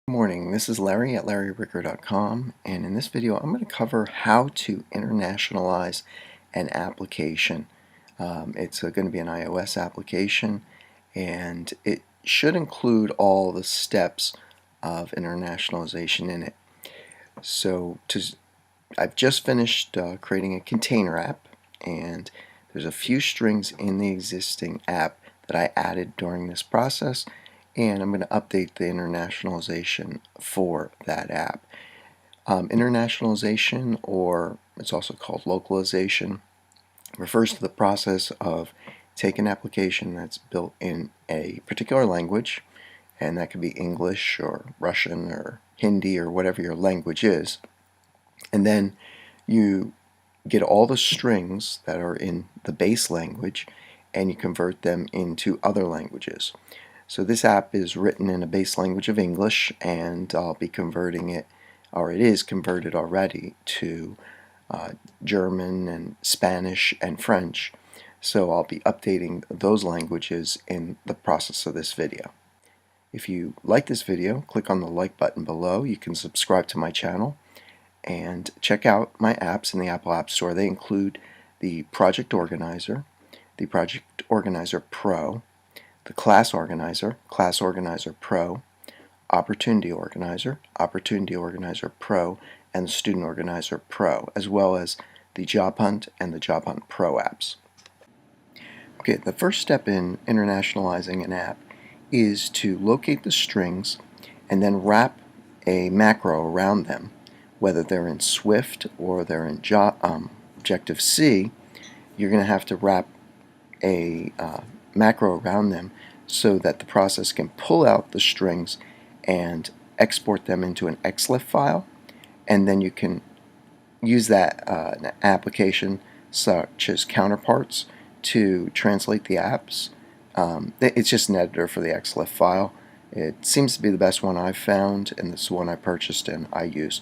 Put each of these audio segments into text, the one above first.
Good morning, this is Larry at larryricker.com, and in this video I'm going to cover how to internationalize an application. It's going to be an iOS application, and it should include all the steps of internationalization in it. I've just finished creating a container app, and there's a few strings in the existing app that I added during this process, and I'm going to update the internationalization for that app. Internationalization, or it's also called localization, refers to the process of taking an application that's built in a particular language, and that could be English or Russian or Hindi or whatever your language is, and then you get all the strings that are in the base language and you convert them into other languages. So this app is written in a base language of English, and I'll be converting it, or it is converted already, to German and Spanish and French. So I'll be updating those languages in the process of this video. If you like this video, click on the like button below. You can subscribe to my channel and check out my apps in the Apple App Store. They include the Project Organizer, the Project Organizer Pro, the Class Organizer, Class Organizer Pro, Opportunity Organizer, Opportunity Organizer Pro, and Student Organizer Pro, as well as the Job Hunt and the Job Hunt Pro apps. Okay, the first step in internationalizing an app is to locate the strings and then wrap a macro around them. Whether they're in Swift or they're in Objective-C, you're going to have to wrap a macro around them so that the process can pull out the strings and export them into an XLIF file, and then you can use that an application such as Counterparts to translate the apps. It's just an editor for the XLIF file. It seems to be the best one I've found, and this is the one I purchased and I use.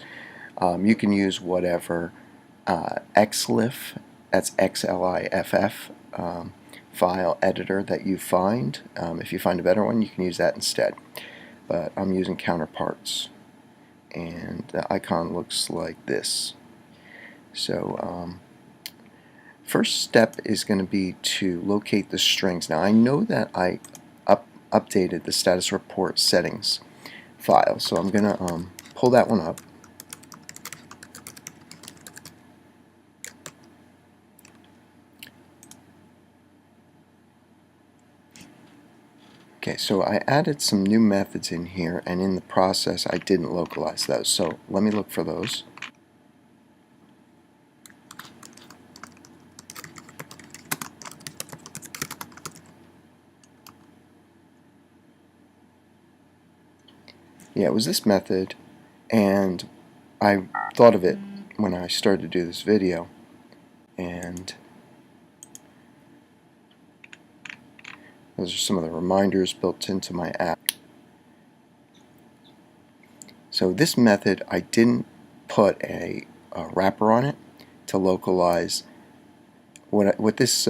You can use whatever XLIF, that's XLIFF, file editor that you find. If you find a better one, you can use that instead. But I'm using Counterparts, and the icon looks like this. So first step is going to be to locate the strings. Now I know that I updated the status report settings file, so I'm going to pull that one up. Okay, so I added some new methods in here, and in the process I didn't localize those. So let me look for those. Yeah, it was this method, and I thought of it when I started to do this video, and those are some of the reminders built into my app. So this method, I didn't put a wrapper on it to localize. What this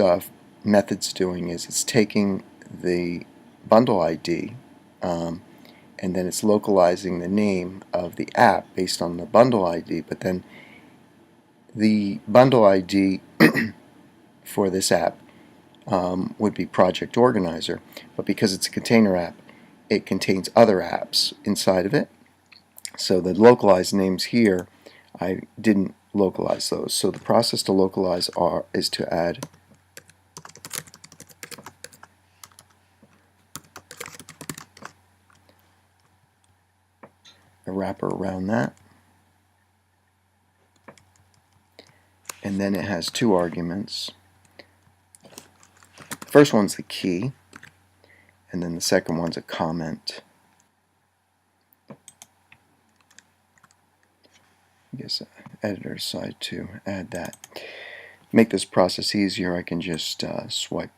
method's doing is it's taking the bundle ID and then it's localizing the name of the app based on the bundle ID, but then the bundle ID for this app would be Project Organizer, but because it's a container app, it contains other apps inside of it. So the localized names here, I didn't localize those. So the process to localize is to add a wrapper around that, and then it has two arguments. The first one's the key, and then the second one's a comment. I guess editor decided to add that. To make this process easier, I can just swipe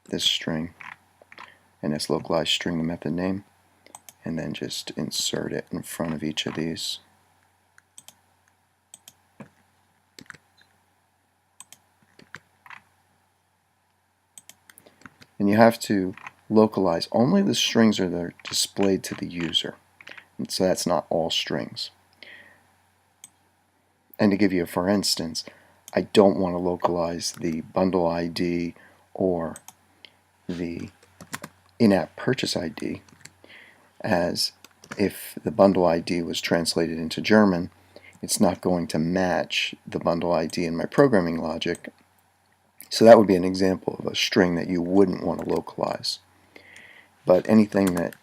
this string, and it's localized string, the method name, and then just insert it in front of each of these. And you have to localize only the strings that are displayed to the user. And so that's not all strings. And to give you a for instance, I don't want to localize the bundle ID or the in-app purchase ID, as if the bundle ID was translated into German, it's not going to match the bundle ID in my programming logic. So that would be an example of a string that you wouldn't want to localize. But anything that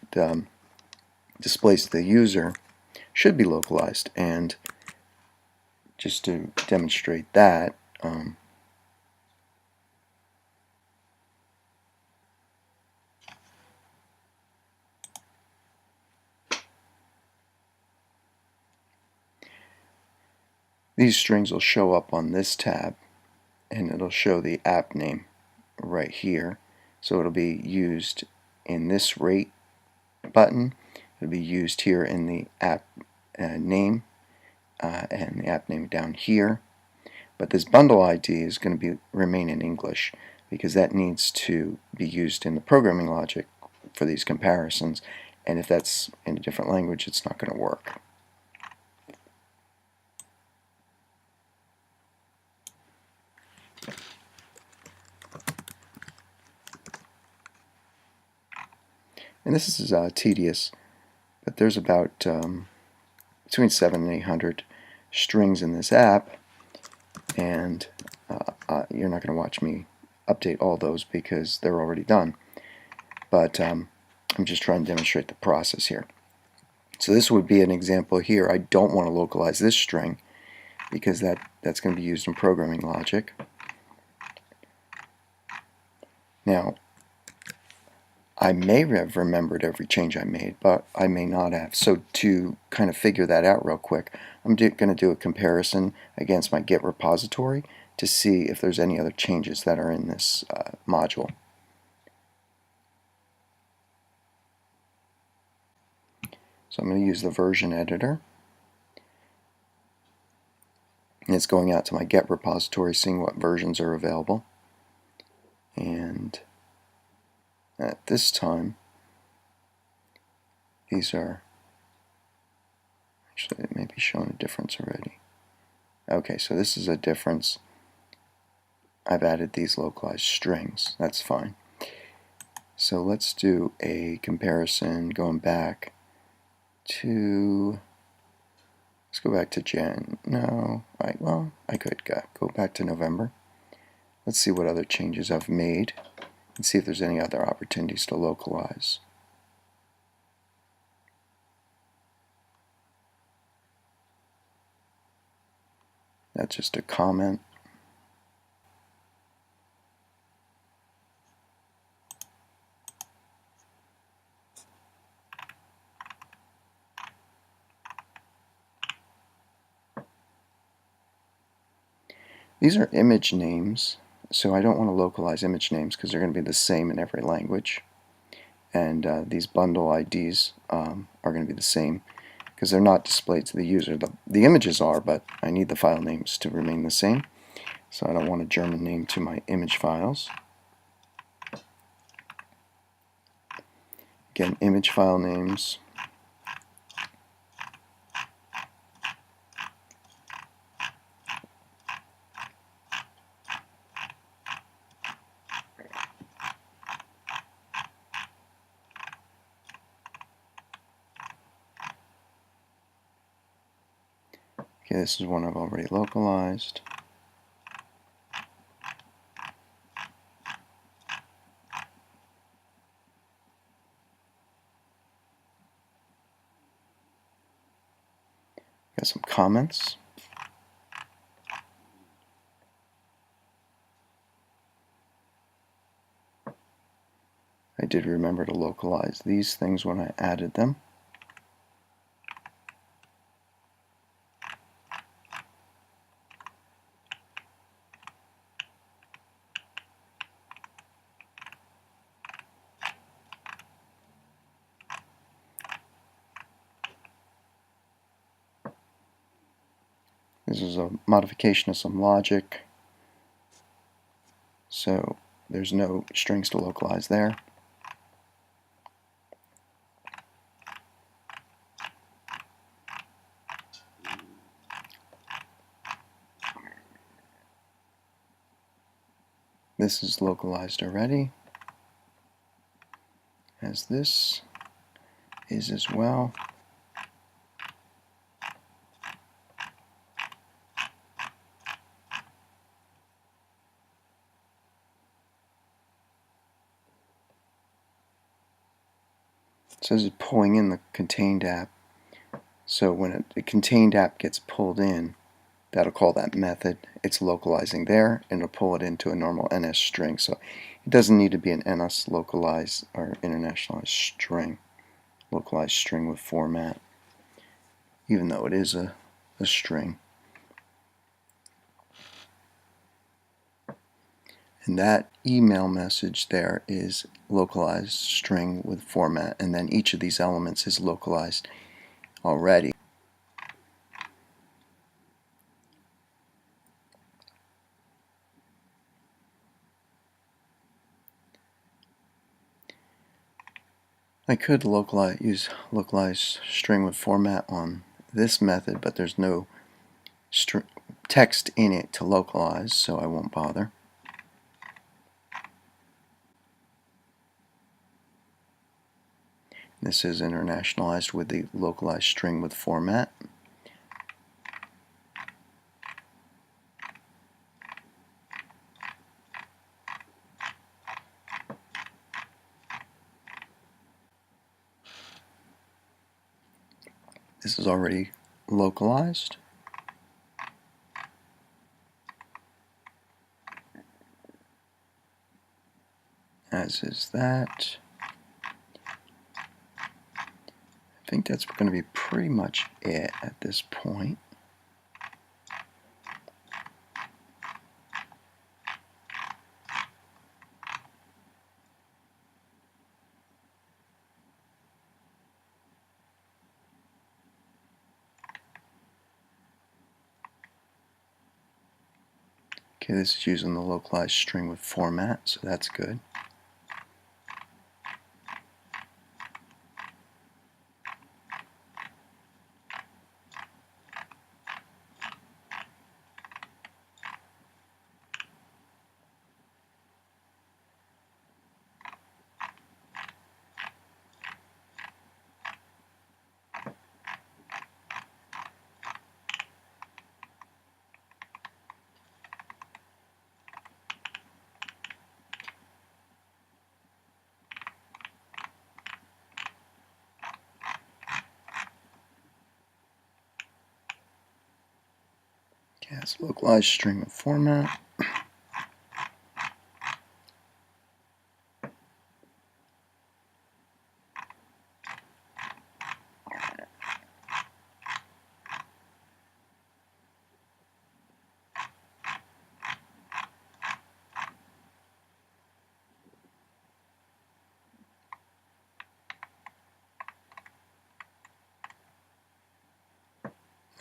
displays to the user should be localized. And just to demonstrate that, these strings will show up on this tab, and it'll show the app name right here. So it'll be used in this rate button. It'll be used here in the app name and the app name down here. But this bundle ID is going to remain in English because that needs to be used in the programming logic for these comparisons. And if that's in a different language, it's not going to work. And this is tedious, but there's about between 700 and 800 strings in this app, and you're not going to watch me update all those because they're already done. But I'm just trying to demonstrate the process here. So this would be an example here. I don't want to localize this string because that's going to be used in programming logic. Now, I may have remembered every change I made, but I may not have. So to kind of figure that out real quick, I'm going to do a comparison against my Git repository to see if there's any other changes that are in this module. So I'm going to use the version editor. And it's going out to my Git repository, seeing what versions are available. And at this time, these are, actually it may be showing a difference already. Okay, so this is a difference. I've added these localized strings. That's fine. So let's do a comparison going back to, let's go back to I could go back to November. Let's see what other changes I've made and see if there's any other opportunities to localize. That's just a comment. These are image names, so I don't want to localize image names because they're going to be the same in every language. And these bundle IDs are going to be the same because they're not displayed to the user. The images are, but I need the file names to remain the same. So I don't want a German name to my image files. Again, image file names. Okay, this is one I've already localized. Got some comments. I did remember to localize these things when I added them. This is a modification of some logic, so there's no strings to localize there. This is localized already, as this is as well. It says it's pulling in the contained app. So when the contained app gets pulled in, that'll call that method. It's localizing there, and it'll pull it into a normal NS string. So it doesn't need to be an NS localized or internationalized string, localized string with format, even though it is a string. And that email message there is localized string with format, and then each of these elements is localized already. I could use localized string with format on this method, but there's no text in it to localize, so I won't bother. This is internationalized with the localized string with format. This is already localized. As is that. I think that's going to be pretty much it at this point. Okay, this is using the localized string with format, so that's good. Okay, that's localized string with format.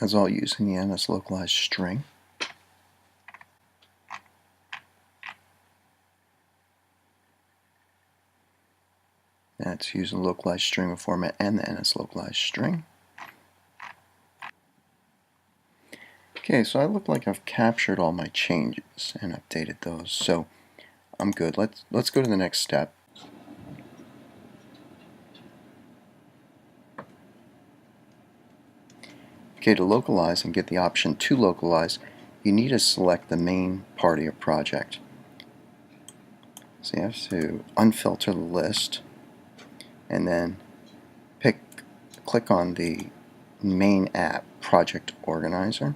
That's all using the NS localized string. That's using localized string with format and the NS localized string. Okay, so I look like I've captured all my changes and updated those, so I'm good. Let's go to the next step. Okay, to localize and get the option to localize, you need to select the main part of your project. So you have to unfilter the list and then click on the main app project organizer.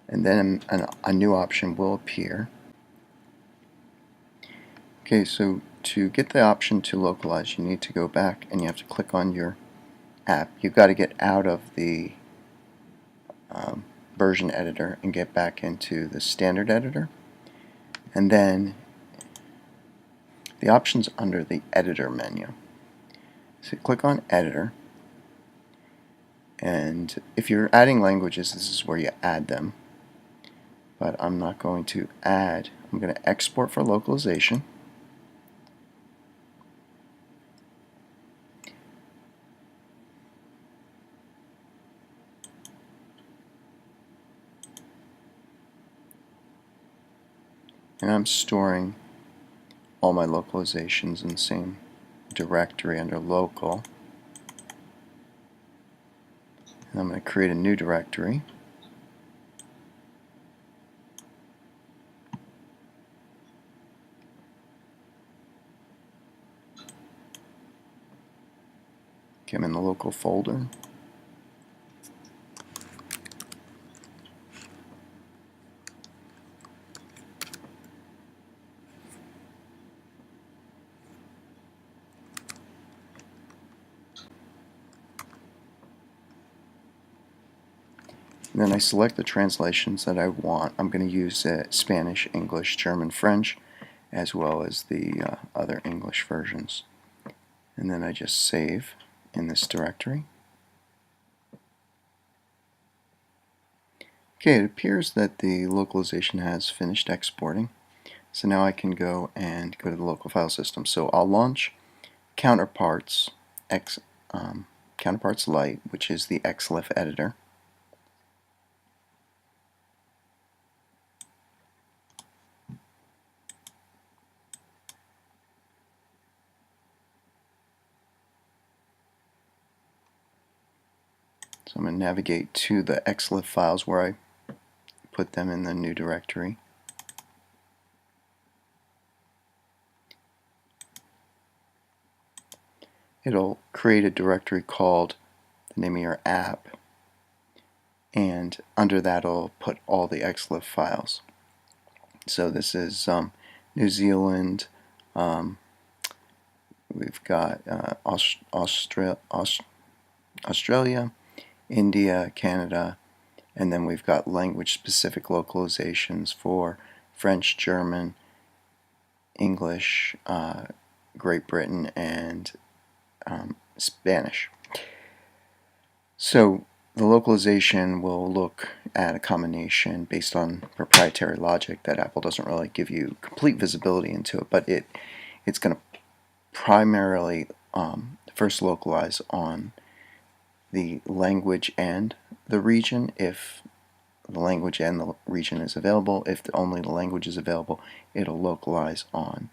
And then a new option will appear. Okay, so to get the option to localize, you need to go back and you have to click on your app. You've got to get out of the version editor and get back into the standard editor. And then the options under the editor menu. So click on editor, and if you're adding languages, this is where you add them. But I'm not going to add. I'm going to export for localization. and I'm storing all my localizations in the same directory under local. And I'm going to create a new directory. Okay, I'm in the local folder. And then I select the translations that I want. I'm going to use Spanish, English, German, French, as well as the other English versions. And then I just save in this directory. Okay, it appears that the localization has finished exporting. So now I can go to the local file system. So I'll launch Counterparts Counterparts Lite, which is the XLIF editor. So I'm going to navigate to the XLIF files where I put them in the new directory. It'll create a directory called the name of your app, and under that it'll put all the XLIF files. So this is New Zealand, we've got Australia, India, Canada, and then we've got language-specific localizations for French, German, English, Great Britain, and Spanish. So the localization will look at a combination based on proprietary logic that Apple doesn't really give you complete visibility into it, but it's going to primarily first localize on the language and the region, if the language and the region is available. If only the language is available, it'll localize on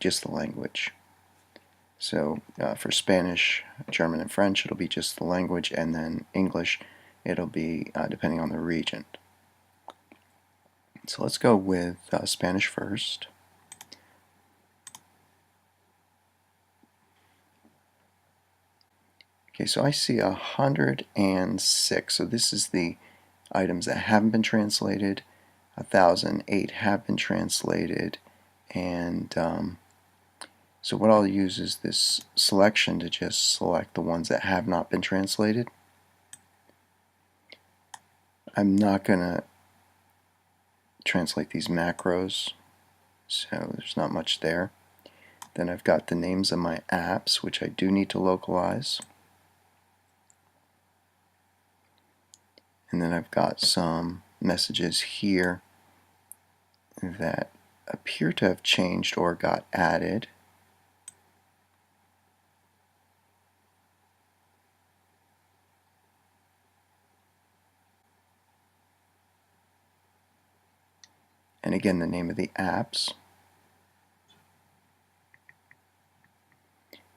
just the language. So for Spanish, German, and French, it'll be just the language, and then English, it'll be depending on the region. So let's go with Spanish first. Okay, so I see 106. So this is the items that haven't been translated. 1,008 have been translated, and so what I'll use is this selection to just select the ones that have not been translated. I'm not going to translate these macros, so there's not much there. Then I've got the names of my apps, which I do need to localize. And then I've got some messages here that appear to have changed or got added. And again, the name of the apps.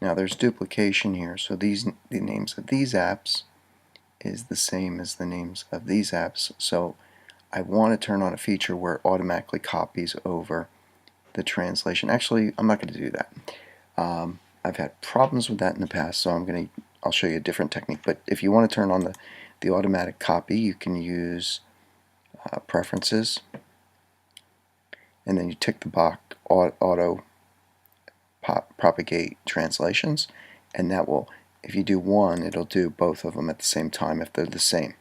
Now there's duplication here, so the names of these apps is the same as the names of these apps. So I want to turn on a feature where it automatically copies over the translation. Actually, I'm not going to do that. I've had problems with that in the past, so I'll show you a different technique. But if you want to turn on the automatic copy, you can use Preferences, and then you tick the box Auto Propagate Translations, and that will, if you do one, it'll do both of them at the same time if they're the same.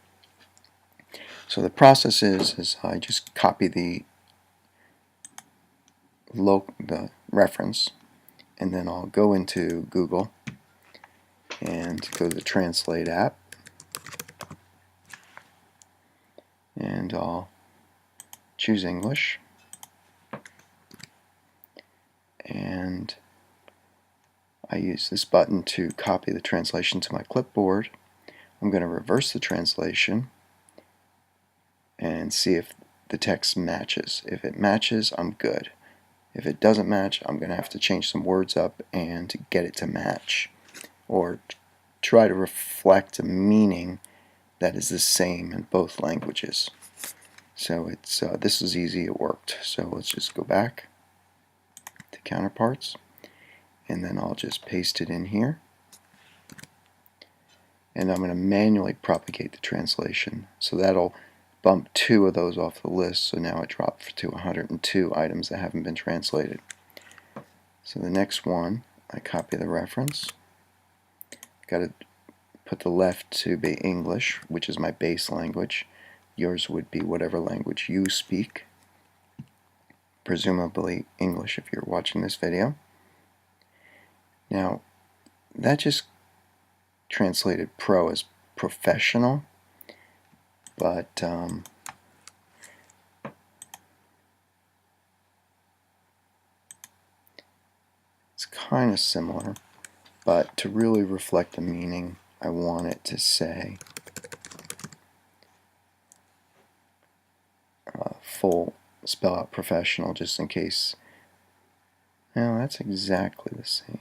So the process is I just copy the reference, and then I'll go into Google and go to the Translate app, and I'll choose English, and I use this button to copy the translation to my clipboard. I'm going to reverse the translation and see if the text matches. If it matches, I'm good. If it doesn't match, I'm going to have to change some words up and get it to match, or try to reflect a meaning that is the same in both languages. So it's this is easy, it worked. So let's just go back to counterparts, and then I'll just paste it in here. And I'm going to manually propagate the translation. So that'll bump 2 of those off the list. So now it dropped to 102 items that haven't been translated. So the next one, I copy the reference. Got to put the left to be English, which is my base language. Yours would be whatever language you speak. Presumably English if you're watching this video. Now, that just translated pro as professional, but it's kind of similar. But to really reflect the meaning, I want it to say full spell out professional, just in case. Now that's exactly the same.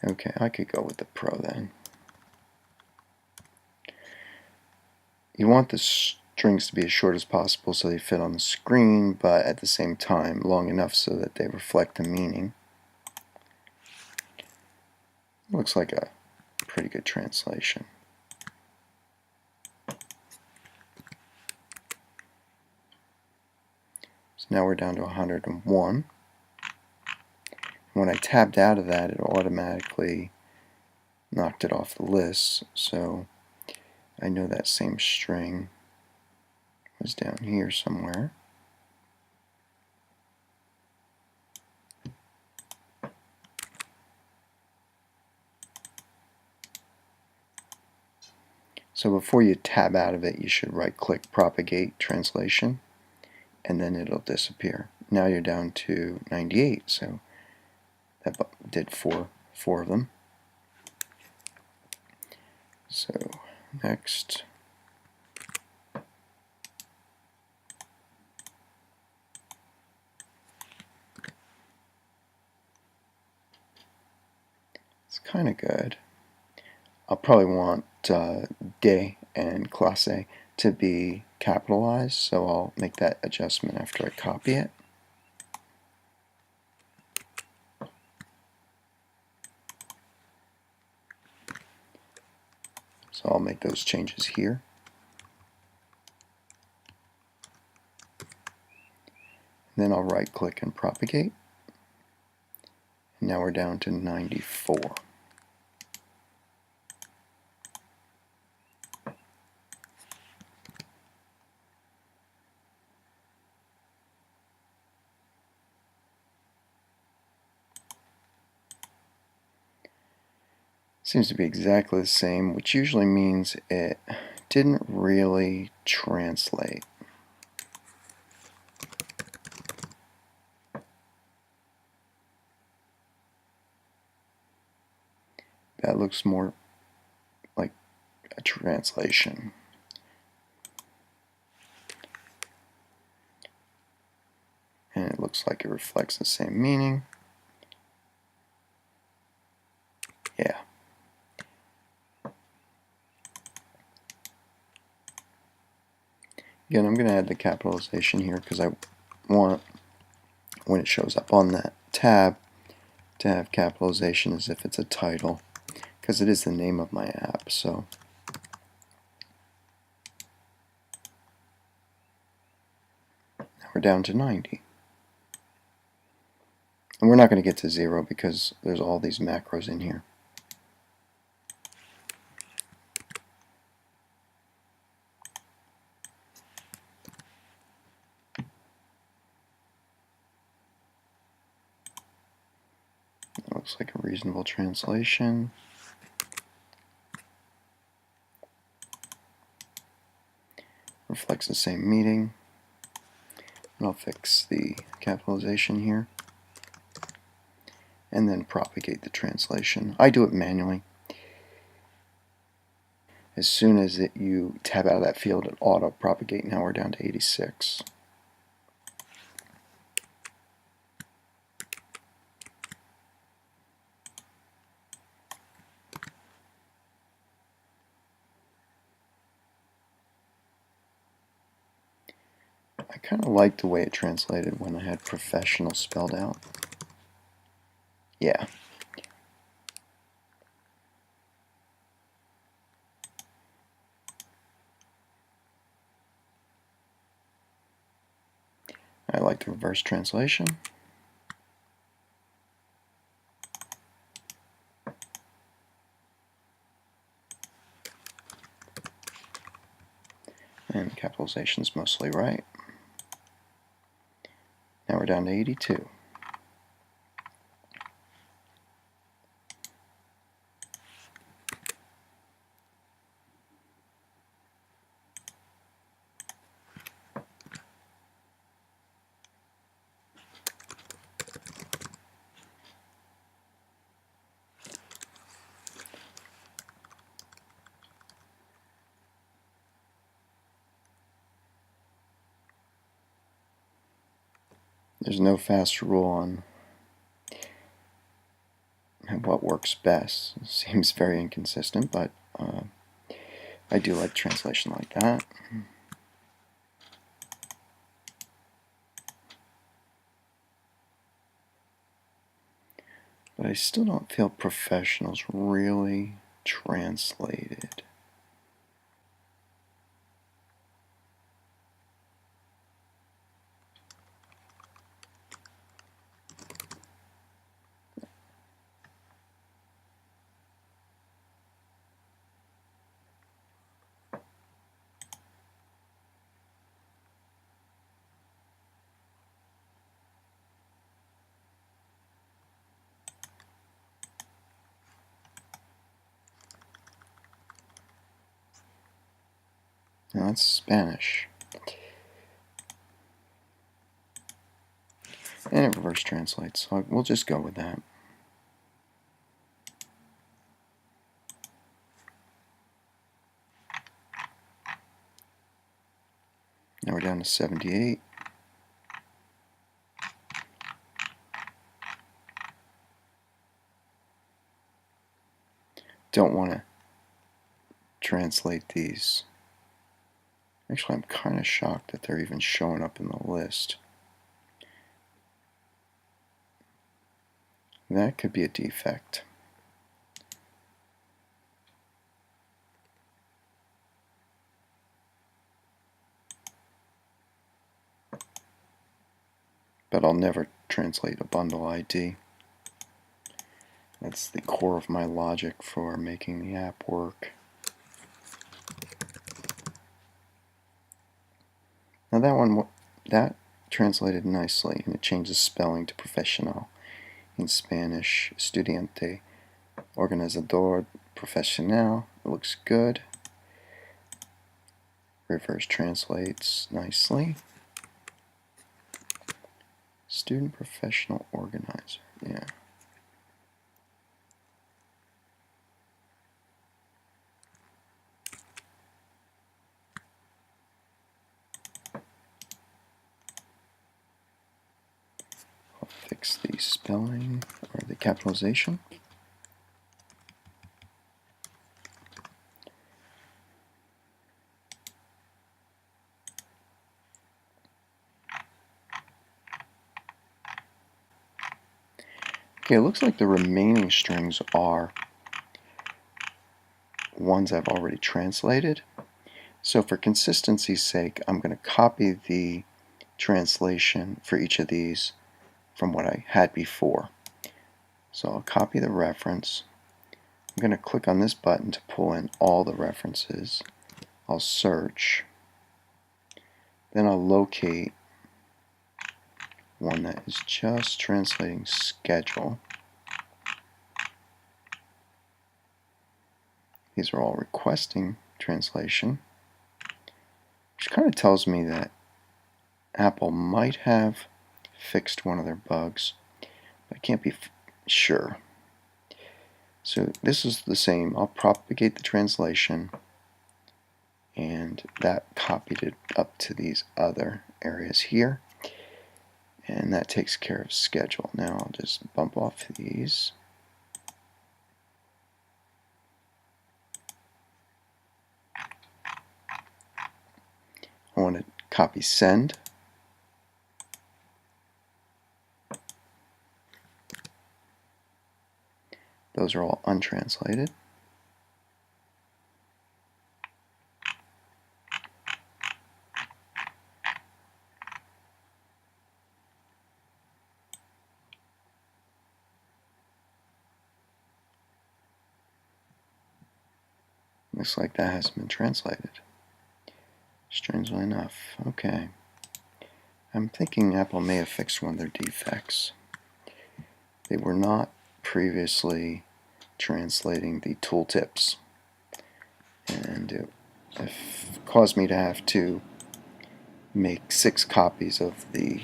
Okay, I could go with the pro then. You want the strings to be as short as possible so they fit on the screen, but at the same time long enough so that they reflect the meaning. Looks like a pretty good translation. So now we're down to 101. When I tabbed out of that, it automatically knocked it off the list, so I know that same string was down here somewhere. So before you tab out of it, you should right-click Propagate Translation, and then it'll disappear. Now you're down to 98, so that did four of them. So next, it's kind of good. I'll probably want de and classe to be capitalized, so I'll make that adjustment after I copy it. So I'll make those changes here. And then I'll right click and propagate. And now we're down to 94. Seems to be exactly the same, which usually means it didn't really translate. That looks more like a translation. And it looks like it reflects the same meaning. Yeah. Again, I'm going to add the capitalization here because I want, when it shows up on that tab, to have capitalization as if it's a title, because it is the name of my app. So now we're down to 90. And we're not going to get to 0 because there's all these macros in here. That looks like a reasonable translation. Reflects the same meaning. And I'll fix the capitalization here. And then propagate the translation. I do it manually. As soon as you tab out of that field, it auto-propagate. Now we're down to 86. I kind of like the way it translated when I had professional spelled out. Yeah. I like the reverse translation. And capitalization's mostly right. Now we're down to 82. There's no fast rule on what works best. It seems very inconsistent, but I do like translation like that. But I still don't feel professional's really translated. Now that's Spanish. And it reverse translates, so we'll just go with that. Now we're down to 78. Don't want to translate these. Actually, I'm kind of shocked that they're even showing up in the list. That could be a defect. But I'll never translate a bundle ID. That's the core of my logic for making the app work. Now that translated nicely, and it changes spelling to profesional. In Spanish, estudiante, organizador, profesional. It looks good. Reverse translates nicely. Student professional organizer. Yeah. I'll fix the spelling or the capitalization. Okay, it looks like the remaining strings are ones I've already translated. So for consistency's sake, I'm going to copy the translation for each of these from what I had before. So I'll copy the reference. I'm going to click on this button to pull in all the references. I'll search. Then I'll locate one that is just translating schedule. These are all requesting translation, which kind of tells me that Apple might have fixed one of their bugs, but I can't be sure. So this is the same. I'll propagate the translation, and that copied it up to these other areas here, and that takes care of schedule. Now I'll just bump off these. I want to copy send. Those are all untranslated. Looks like that hasn't been translated. Strangely enough. Okay. I'm thinking Apple may have fixed one of their defects. They were not previously translating the tooltips, and it caused me to have to make 6 copies of the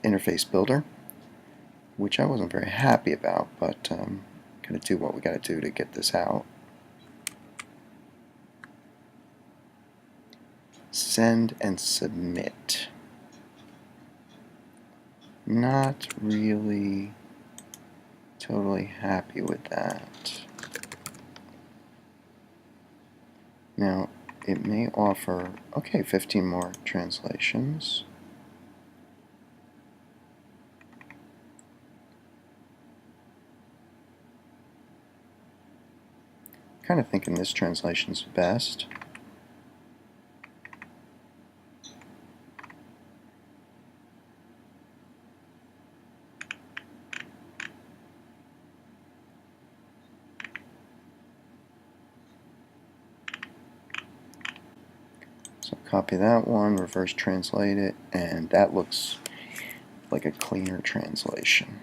interface builder, which I wasn't very happy about, but gonna do what we gotta do to get this out. Send and submit. Not really totally happy with that. Now, it may offer, okay, 15 more translations. Kind of thinking this translation's best. So copy that one, reverse translate it, and that looks like a cleaner translation.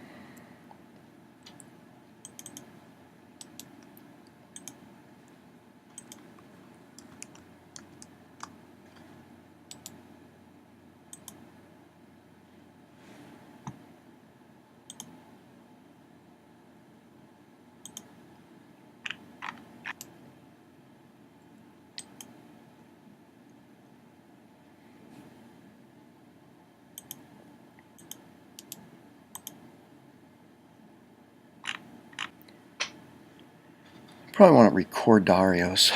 Probably want to record Darios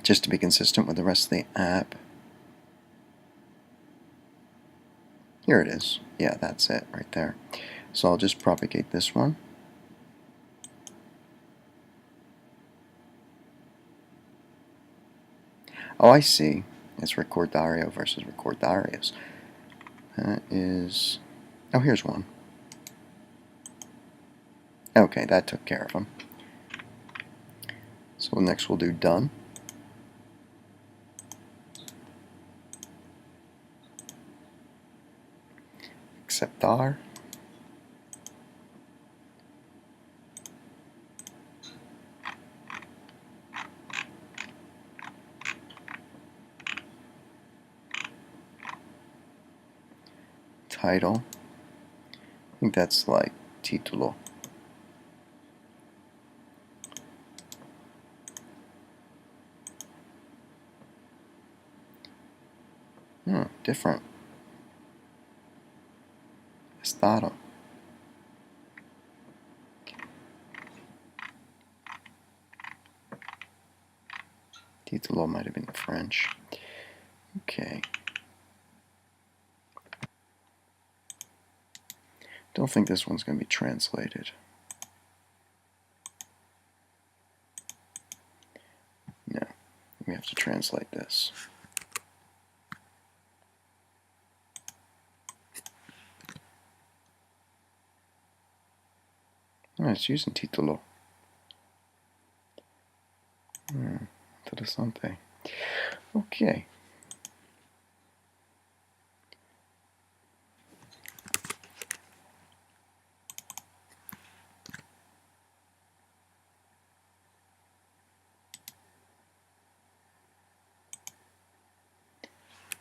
just to be consistent with the rest of the app. Here it is. Yeah, that's it right there. So I'll just propagate this one. Oh, I see. It's record Dario versus record Darios. That is... oh, here's one. Okay, that took care of them. So next we'll do done. Acceptar. Title. I think that's like título. Different. Estado. Título might have been French. Okay. Don't think this one's going to be translated. No. We have to translate this. Oh, it's using título. Interessante. Okay.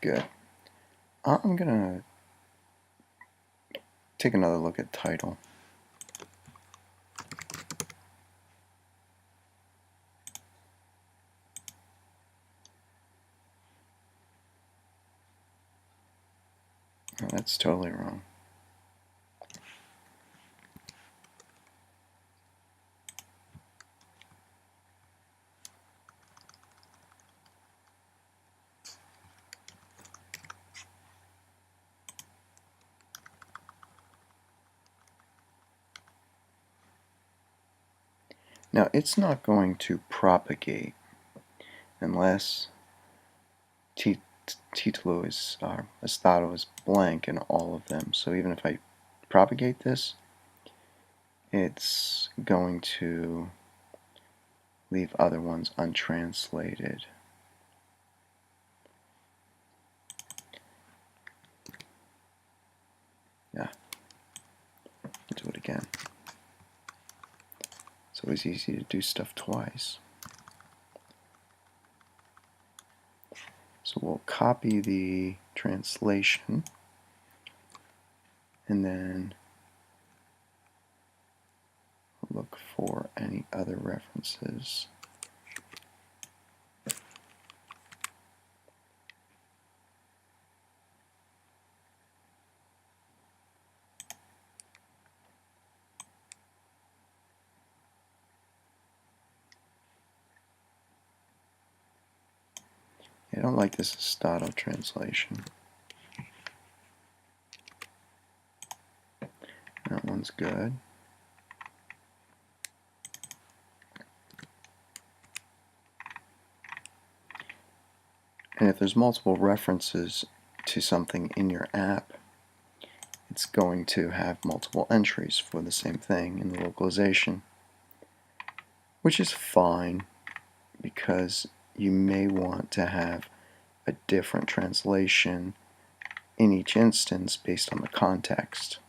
Good. I'm gonna take another look at title. Oh, that's totally wrong. Now, it's not going to propagate unless titolo is, estado is blank in all of them. So even if I propagate this, it's going to leave other ones untranslated. Yeah, do it again. It's always easy to do stuff twice. So we'll copy the translation and then look for any other references. I don't like this Estado translation. That one's good. And if there's multiple references to something in your app, it's going to have multiple entries for the same thing in the localization, which is fine because you may want to have a different translation in each instance based on the context.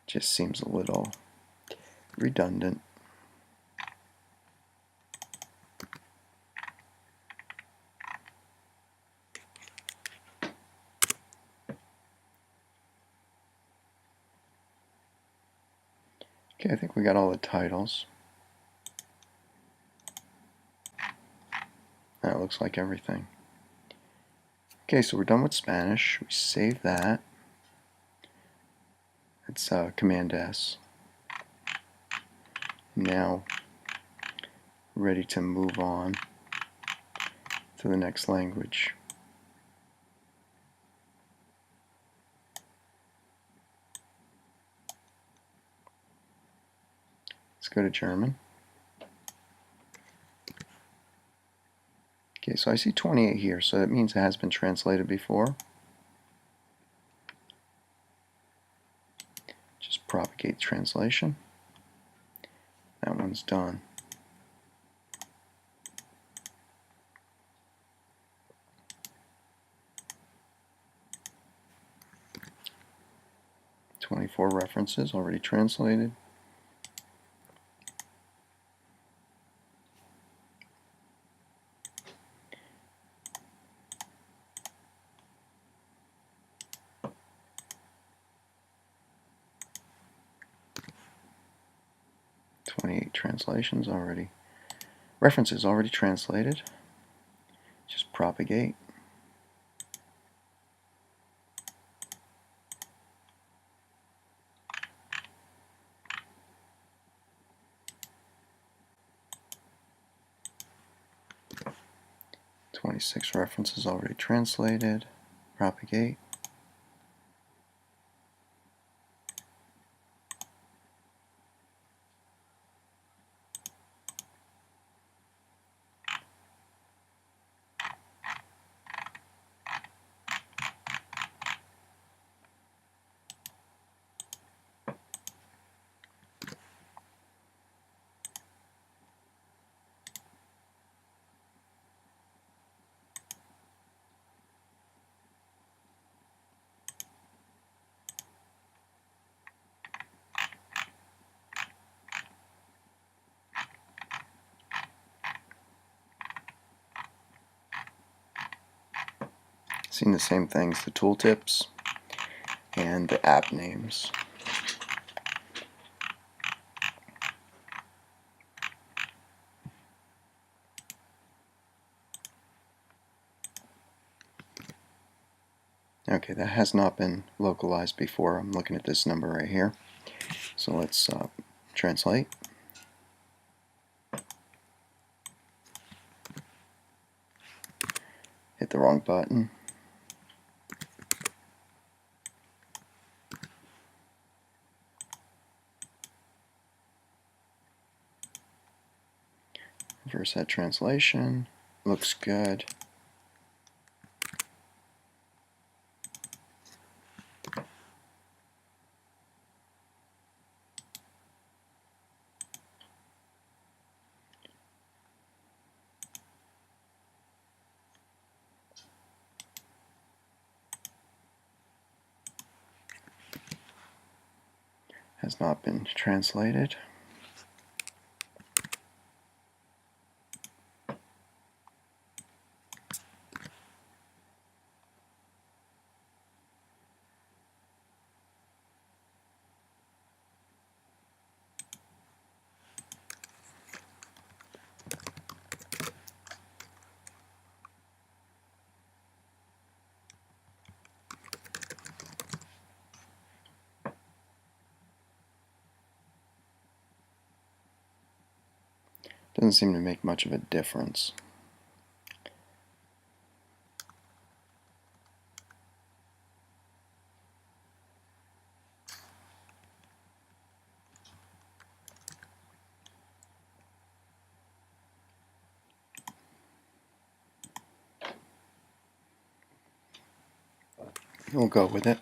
Just seems a little redundant. Okay, I think we got all the titles. That looks like everything. Okay, so we're done with Spanish. We save that. It's Command S. Now, ready to move on to the next language. Let's go to German. Okay, so I see 28 here, so that means it has been translated before. Just propagate translation. That one's done. "24 references already translated." References already translated. Just propagate. "26 references already translated. Propagate." Seeing the same things, the tooltips and the app names. Okay, that has not been localized before. I'm looking at this number right here. So let's translate. Hit the wrong button. Reverse that translation. Looks good. Has not been translated. Doesn't seem to make much of a difference. We'll go with it.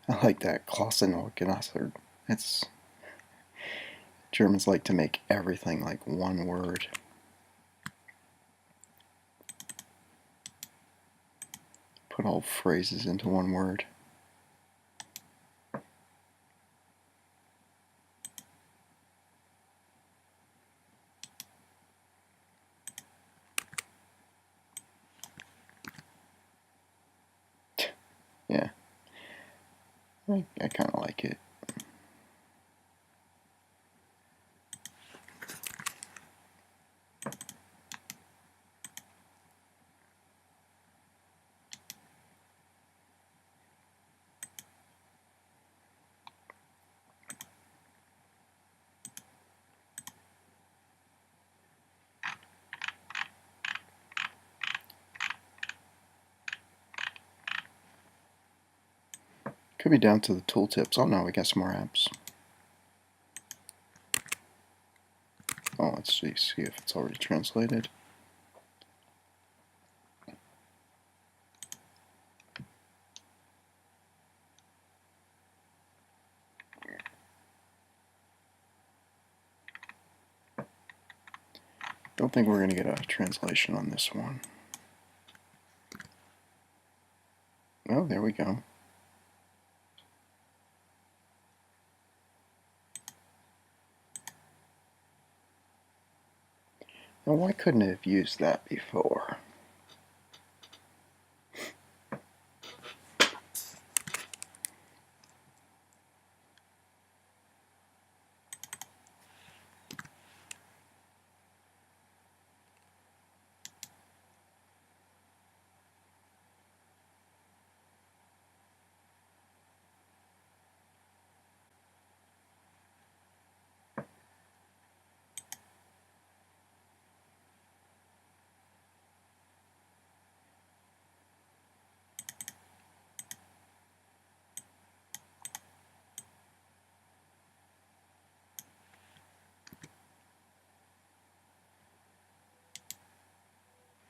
I like that Klassenorganisser. It's Germans like to make everything like one word. Put all phrases into one word. Yeah, I kind of like it. Could be down to the tooltips. Oh no, we got some more apps. Oh, let's see if it's already translated. Don't think we're going to get a translation on this one. Oh, there we go. Now, why couldn't it have used that before?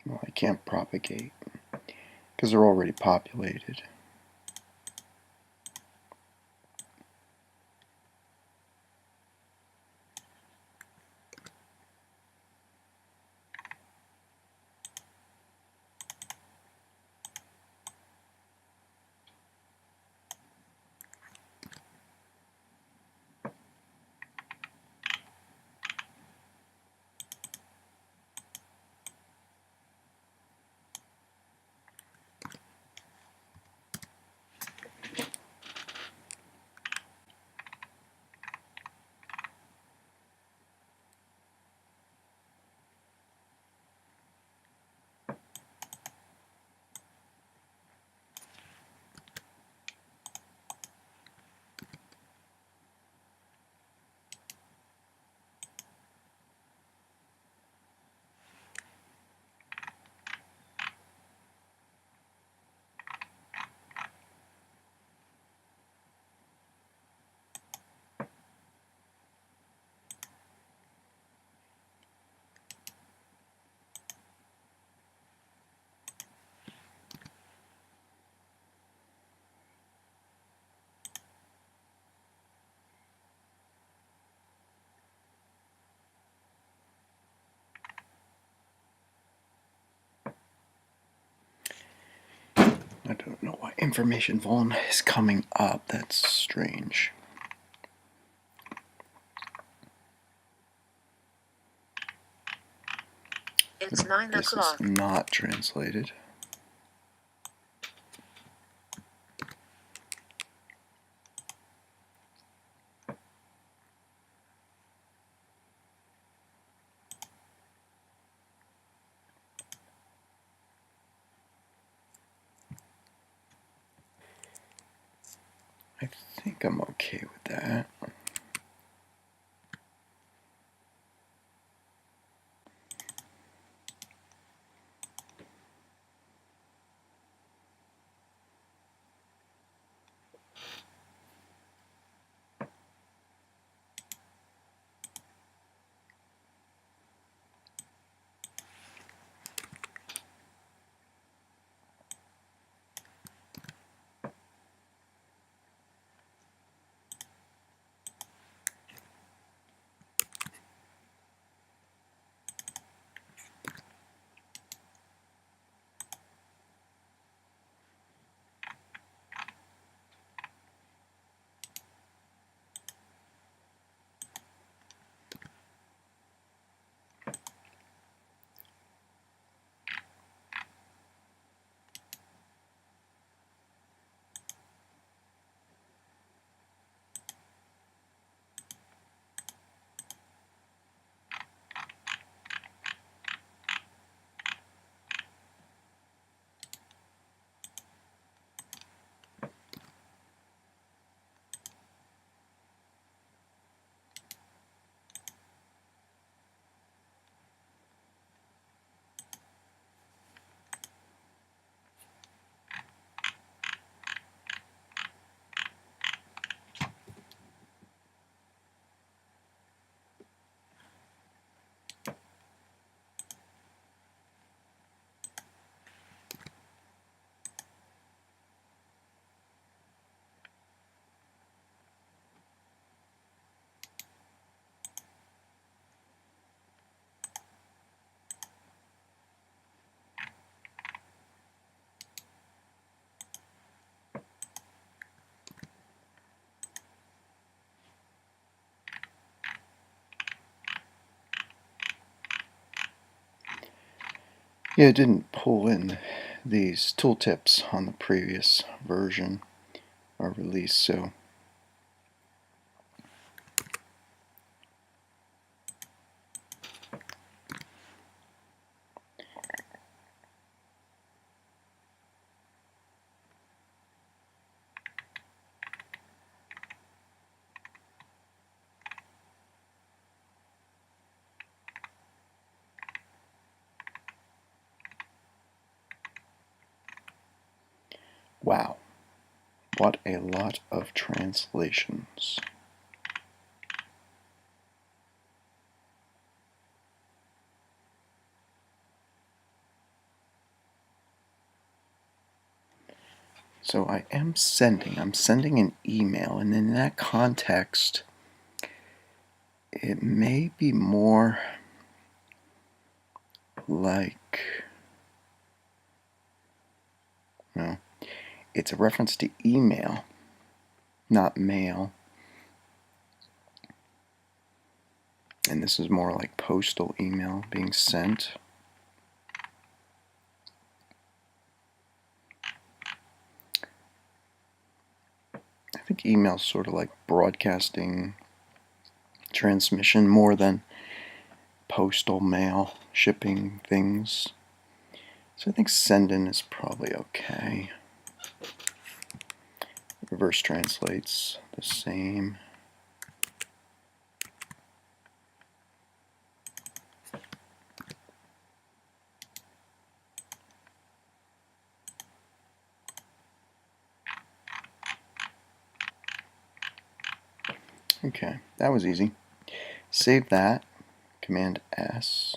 Well, I can't propagate because they're already populated. I don't know why information volume is coming up. That's strange. It's 9 This o'clock. is not translated. I think I'm okay with that. Yeah, it didn't pull in these tooltips on the previous version or release, so wow, what a lot of translations. So I'm sending an email, and in that context, it may be more like, well, it's a reference to email, not mail. And this is more like postal email being sent. I think email's sort of like broadcasting transmission more than postal mail shipping things. So I think sending is probably okay. Reverse translates the same. Okay, that was easy. Save that. Command S.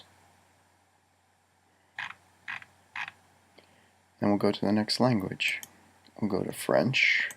Then we'll go to the next language. We'll go to French.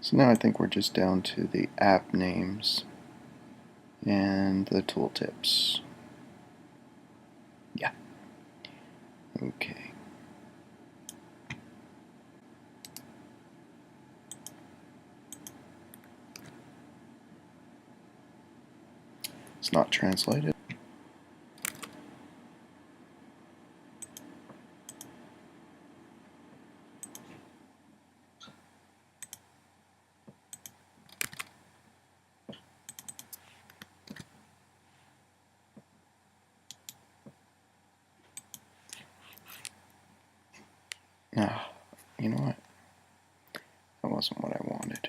So now I think we're just down to the app names and the tooltips. Yeah. Okay. It's not translated. Ah, you know what? That wasn't what I wanted.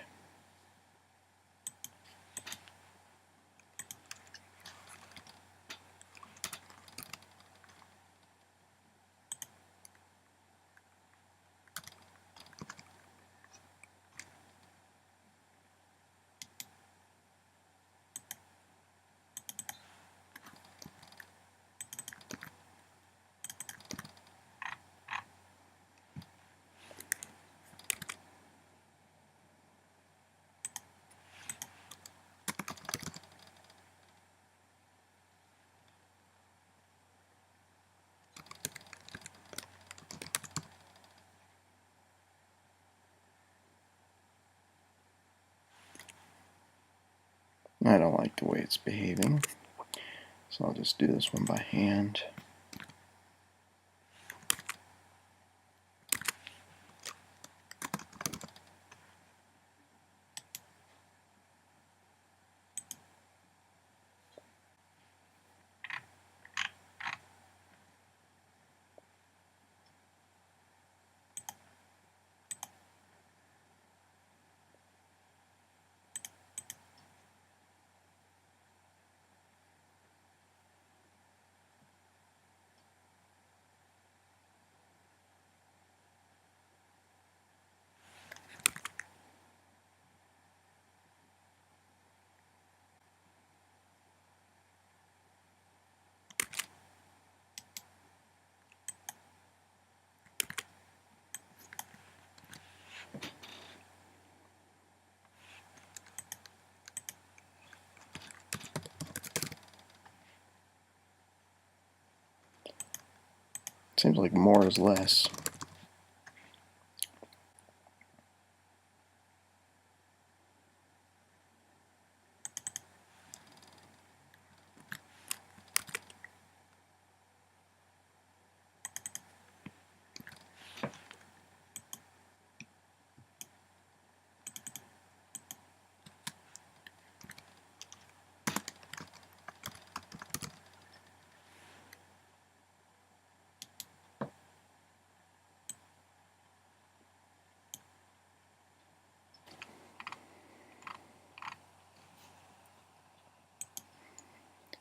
I don't like the way it's behaving, so I'll just do this one by hand. Seems like more is less.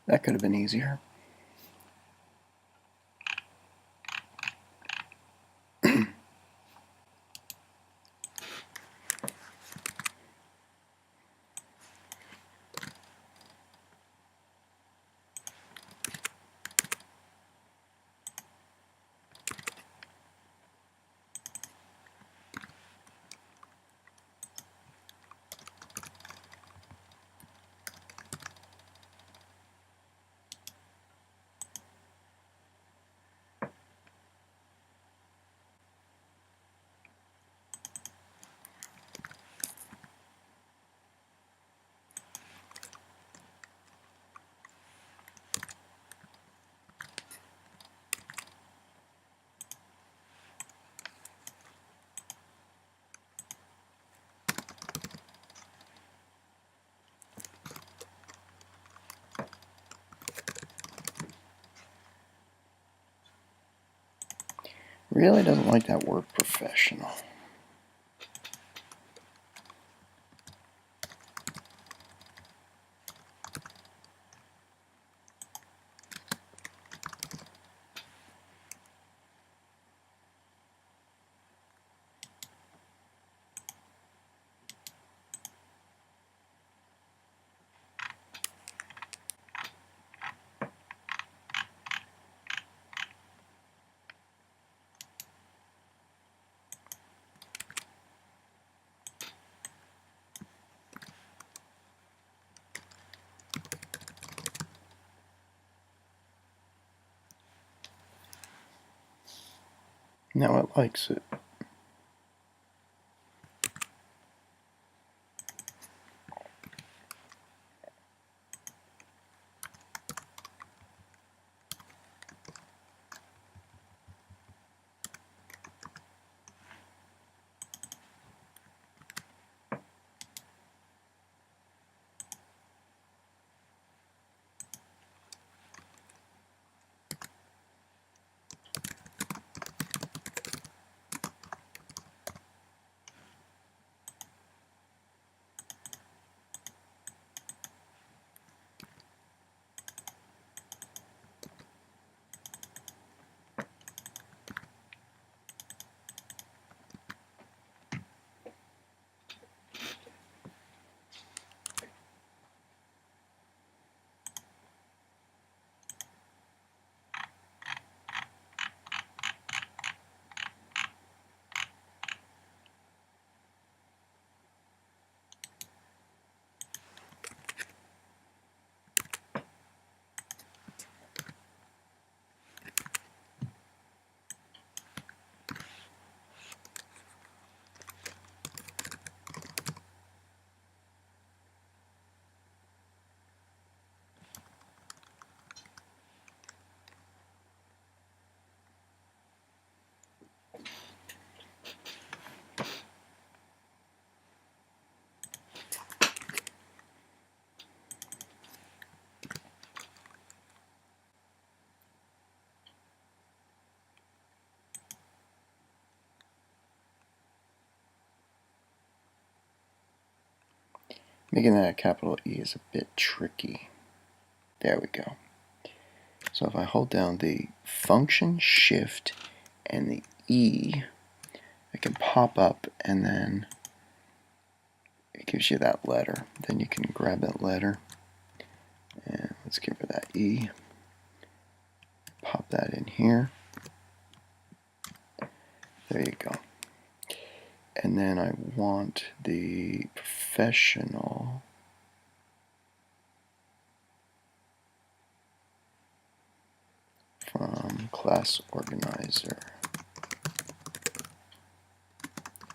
That could have been easier. Really doesn't like that word professional. Now it likes it. Making that a capital E is a bit tricky. There we go. So if I hold down the function shift and the E, it can pop up and then it gives you that letter. Then you can grab that letter and let's give her that E. Pop that in here. There you go. And then I want the professional from class organizer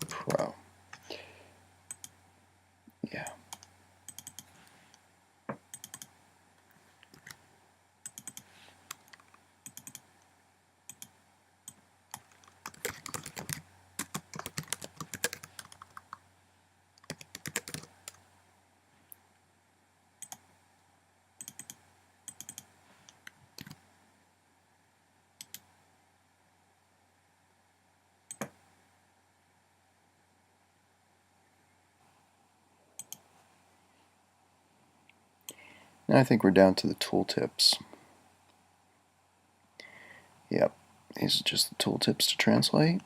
pro. Yeah. Now I think we're down to the tooltips. Yep, these are just the tooltips to translate.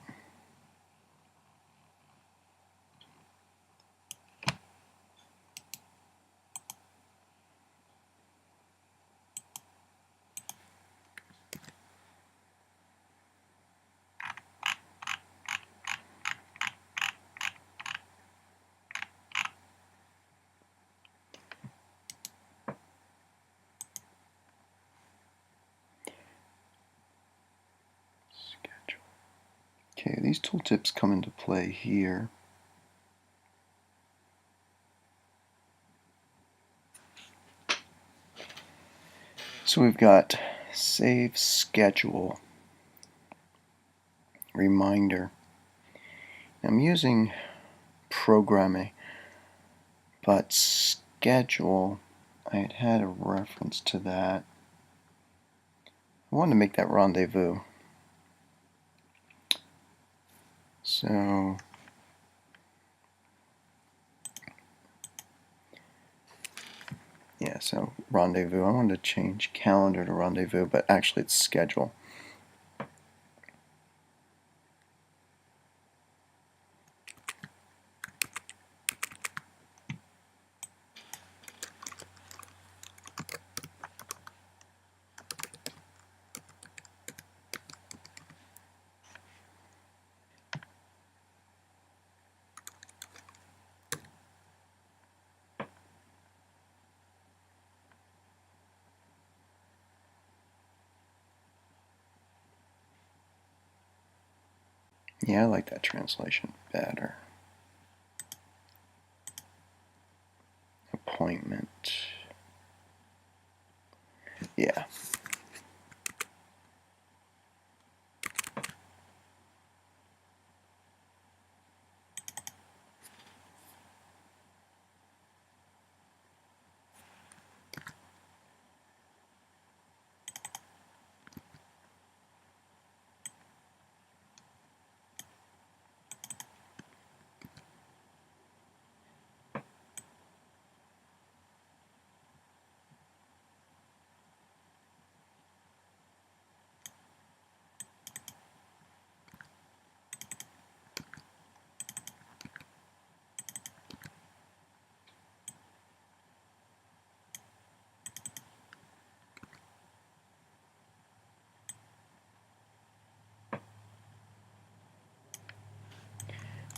Okay, these tooltips come into play here. So we've got save schedule, reminder. I'm using programming, but schedule, I had a reference to that. I wanted to make that rendezvous. So yeah, so rendezvous. I wanted to change calendar to rendezvous, but actually it's schedule. Yeah, I like that translation better. Appointment. Yeah.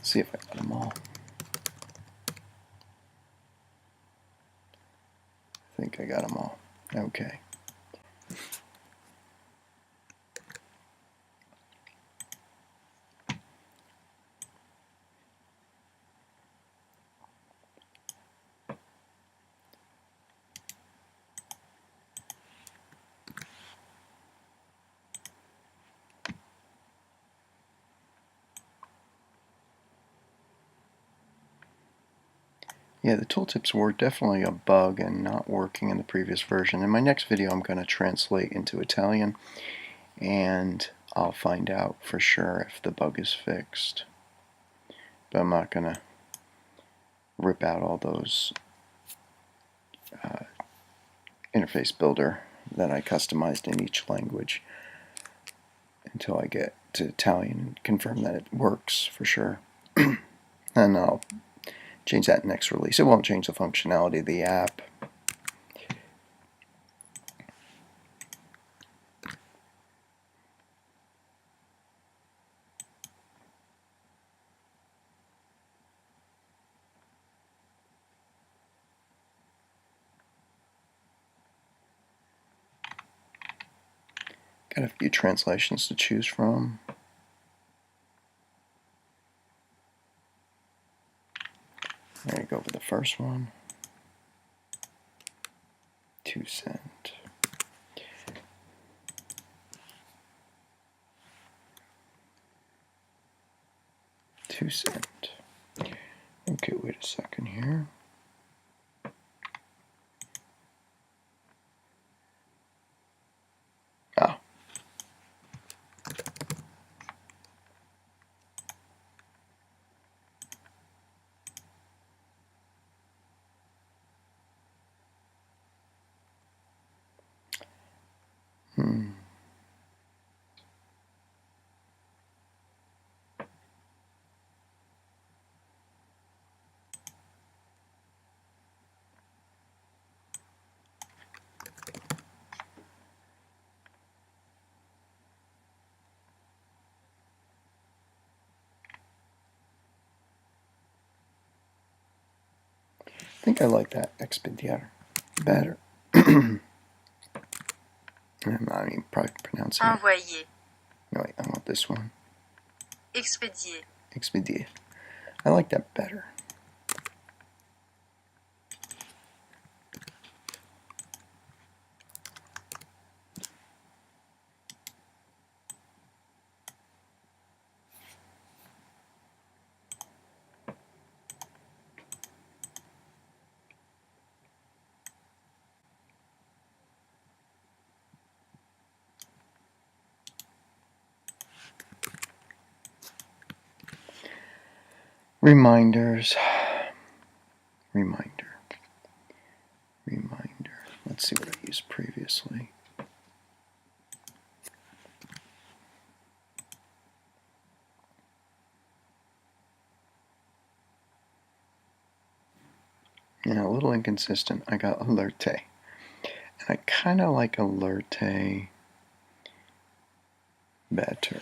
See if I got them all. I think I got them all. Okay. Yeah, the tooltips were definitely a bug and not working in the previous version. In my next video, I'm going to translate into Italian, and I'll find out for sure if the bug is fixed. But I'm not going to rip out all those interface builder that I customized in each language until I get to Italian and confirm that it works for sure. And I'll change that next release. It won't change the functionality of the app. Got a few translations to choose from. There you go for the first one. 2 cent. $2. Okay, wait a second here. Ah. I think I like that expediar better. I'm not even probably pronouncing it. Envoyer. No, wait, I want this one. Expédier. Expedier. I like that better. Reminders. Reminder. Let's see what I used previously. Yeah, a little inconsistent. I got alerte. And I kind of like alerte better.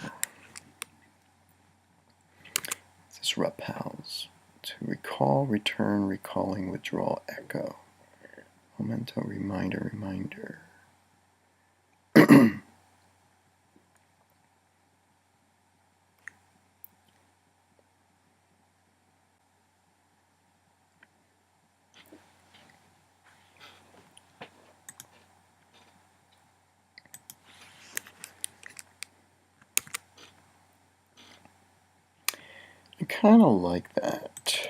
This is repels. To recall, return, recalling, withdraw, echo. Memento, reminder. kind of like that.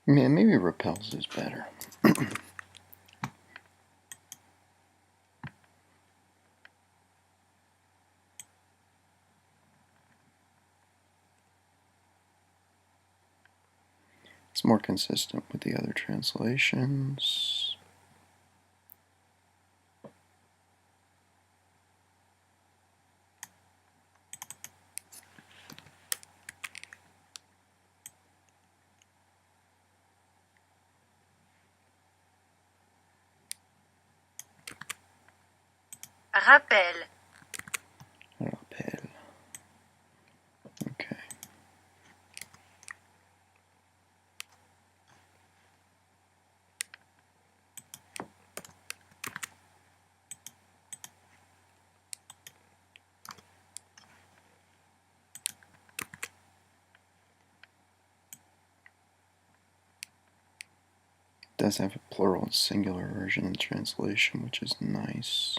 Yeah, maybe repels is better. It's more consistent with the other translations. Rappel. Rappel. Okay. It does have a plural and singular version in the translation, which is nice.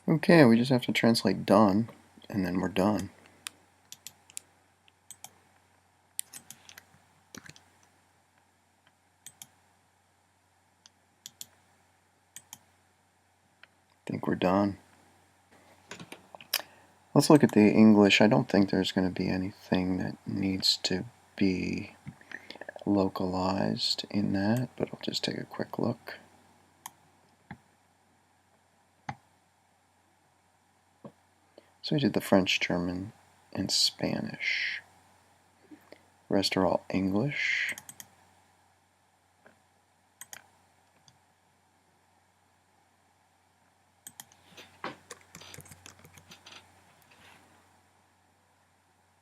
Okay, we just have to translate done, and then we're done. I think we're done. Let's look at the English. I don't think there's going to be anything that needs to be localized in that, but I'll just take a quick look. So we did the French, German, and Spanish. The rest are all English.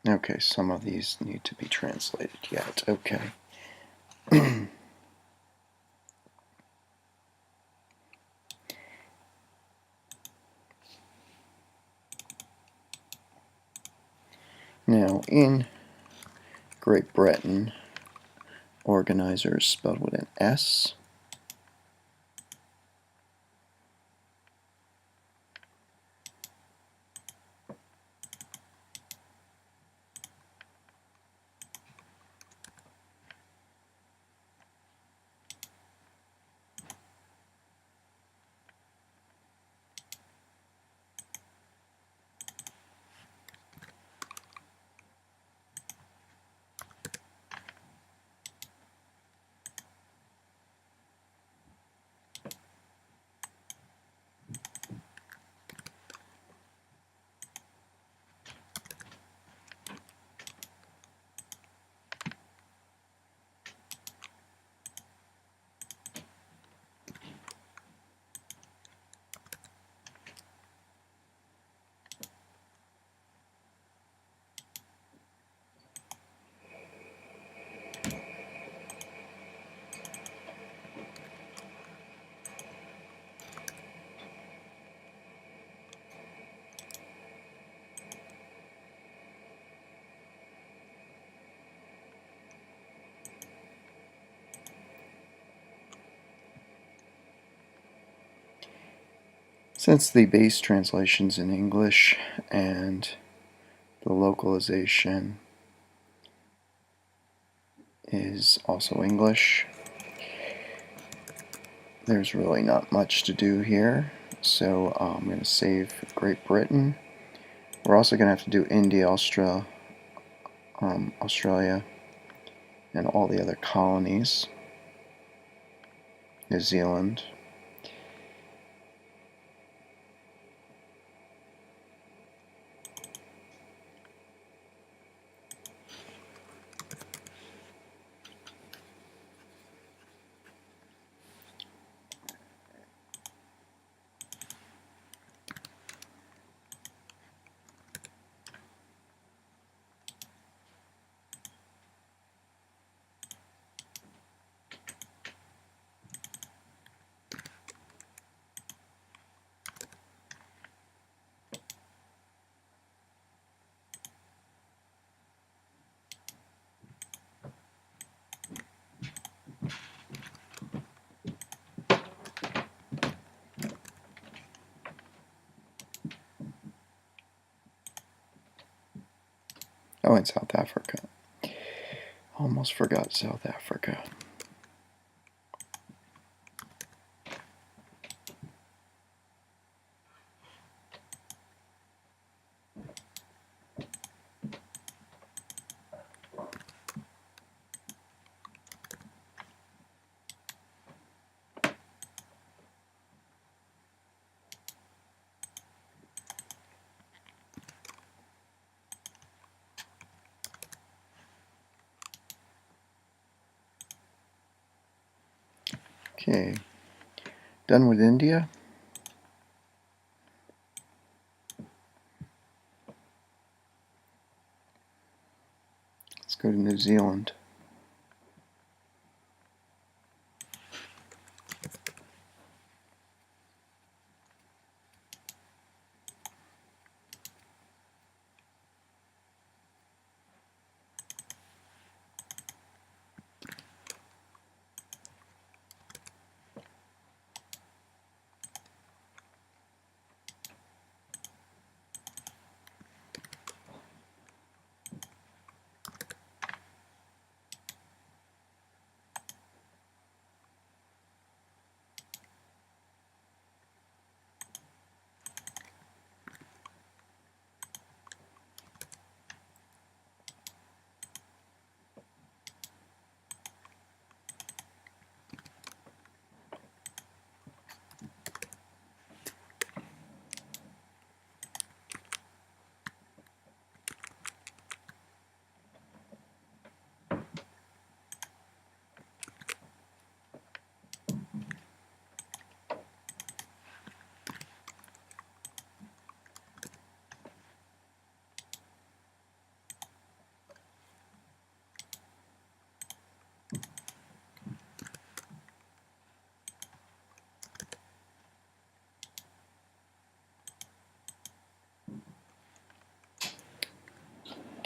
Okay, some of these need to be translated yet. Okay. Now, in Great Britain, organizer is spelled with an S. Since the base translation's in English and the localization is also English, there's really not much to do here. So I'm going to save Great Britain. We're also going to have to do India, Australia, and all the other colonies. New Zealand. Oh, and South Africa. Almost forgot South Africa. Okay, done with India. Let's go to New Zealand.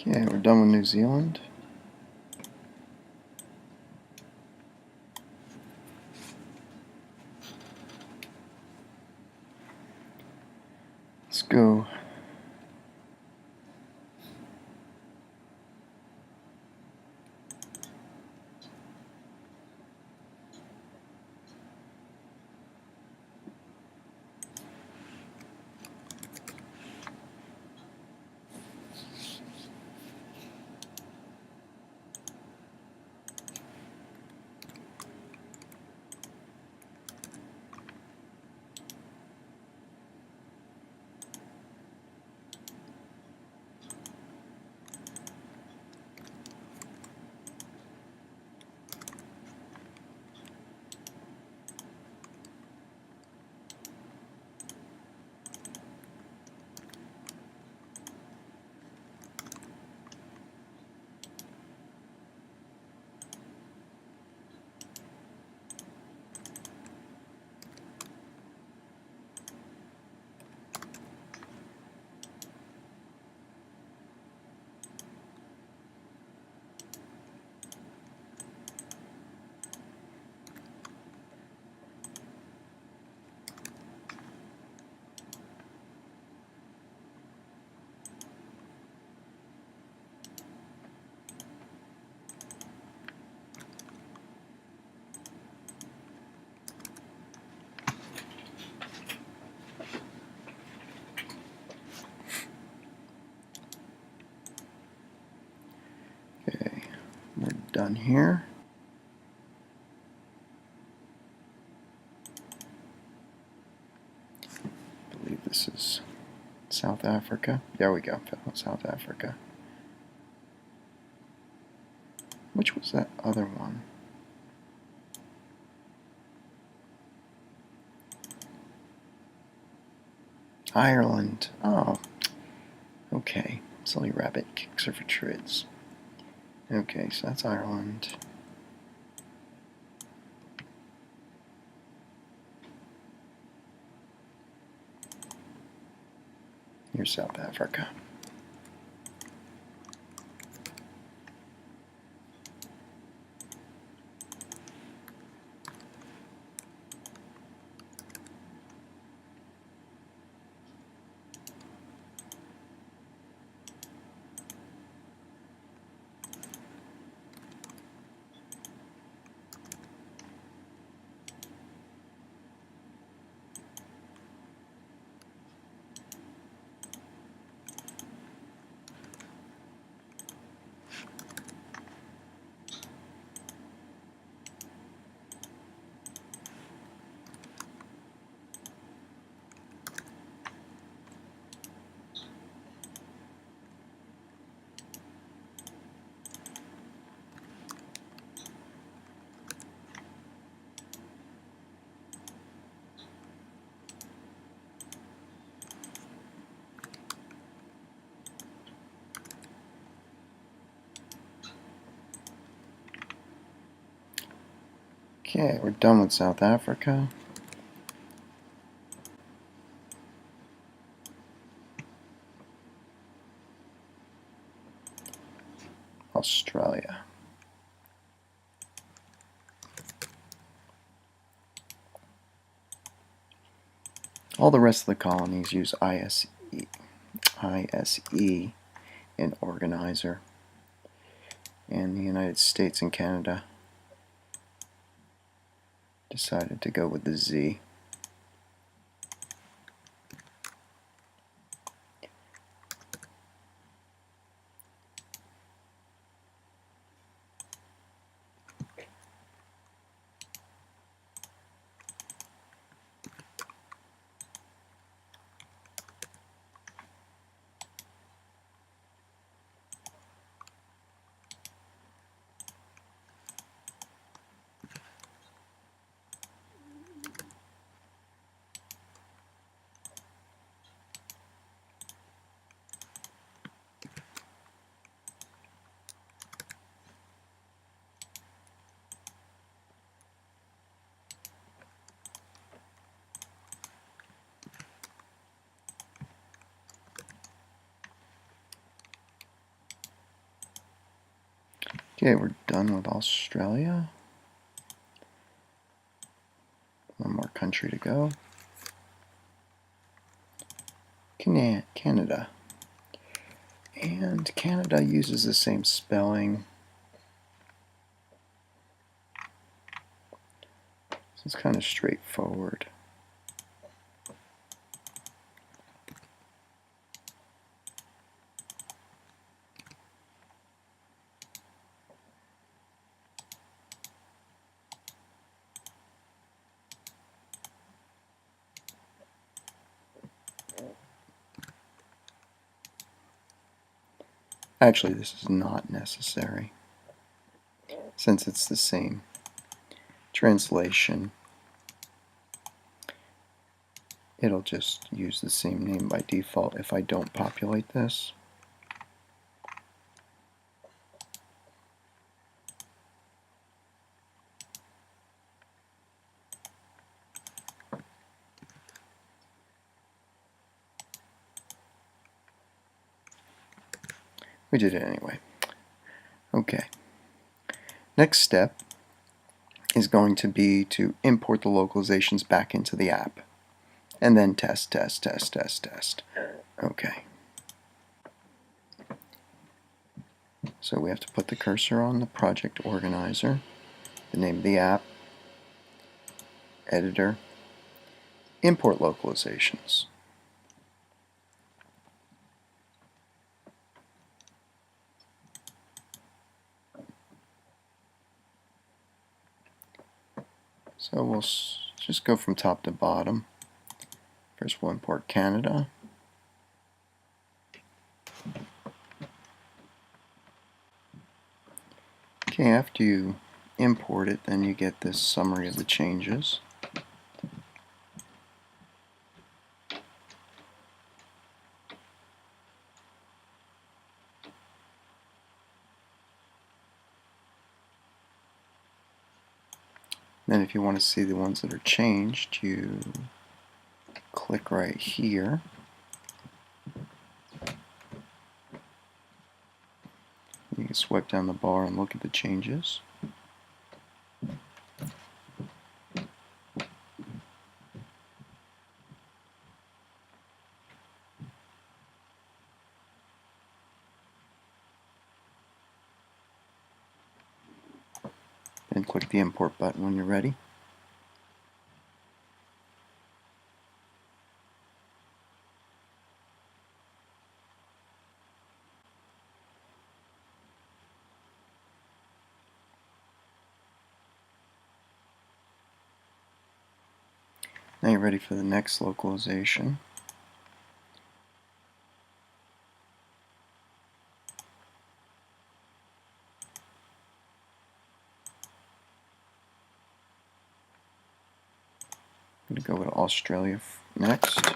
Okay, we're done with New Zealand. Let's go Okay, we're done here. I believe this is South Africa. There we go, South Africa. Which was that other one? Ireland. Oh, okay. Silly rabbit kicks her for trids. Okay, so that's Ireland. Here's South Africa. Okay, we're done with South Africa. Australia. All the rest of the colonies use ISE in organizer. And the United States and Canada decided to go with the Z. Okay, we're done with Australia. One more country to go. Canada. And Canada uses the same spelling. So it's kind of straightforward. Actually, this is not necessary, since it's the same translation. It'll just use the same name by default if I don't populate this. We did it anyway. Okay. Next step is going to be to import the localizations back into the app. And then test, test, test, test, test. Okay. So we have to put the cursor on the project organizer, the name of the app, editor, import localizations. So we'll just go from top to bottom. First we'll import Canada. Okay, after you import it, then you get this summary of the changes. Then if you want to see the ones that are changed, you click right here. You can swipe down the bar and look at the changes. Then click the import button when you're ready. Now you're ready for the next localization. I'm going to go with Australia next.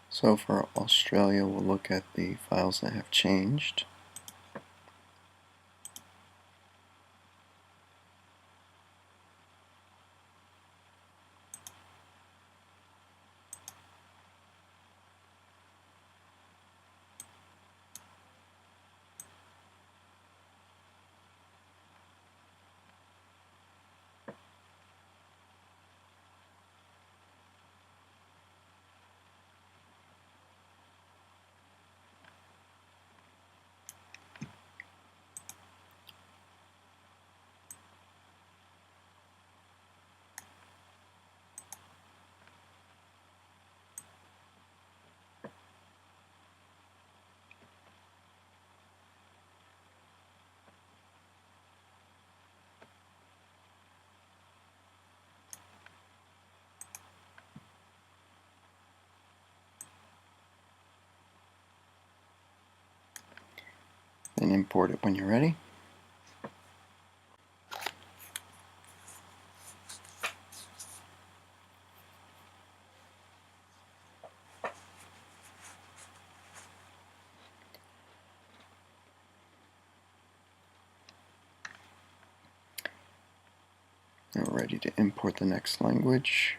So for Australia, we'll look at the files that have changed. Then import it when you're ready. Now we're ready to import the next language.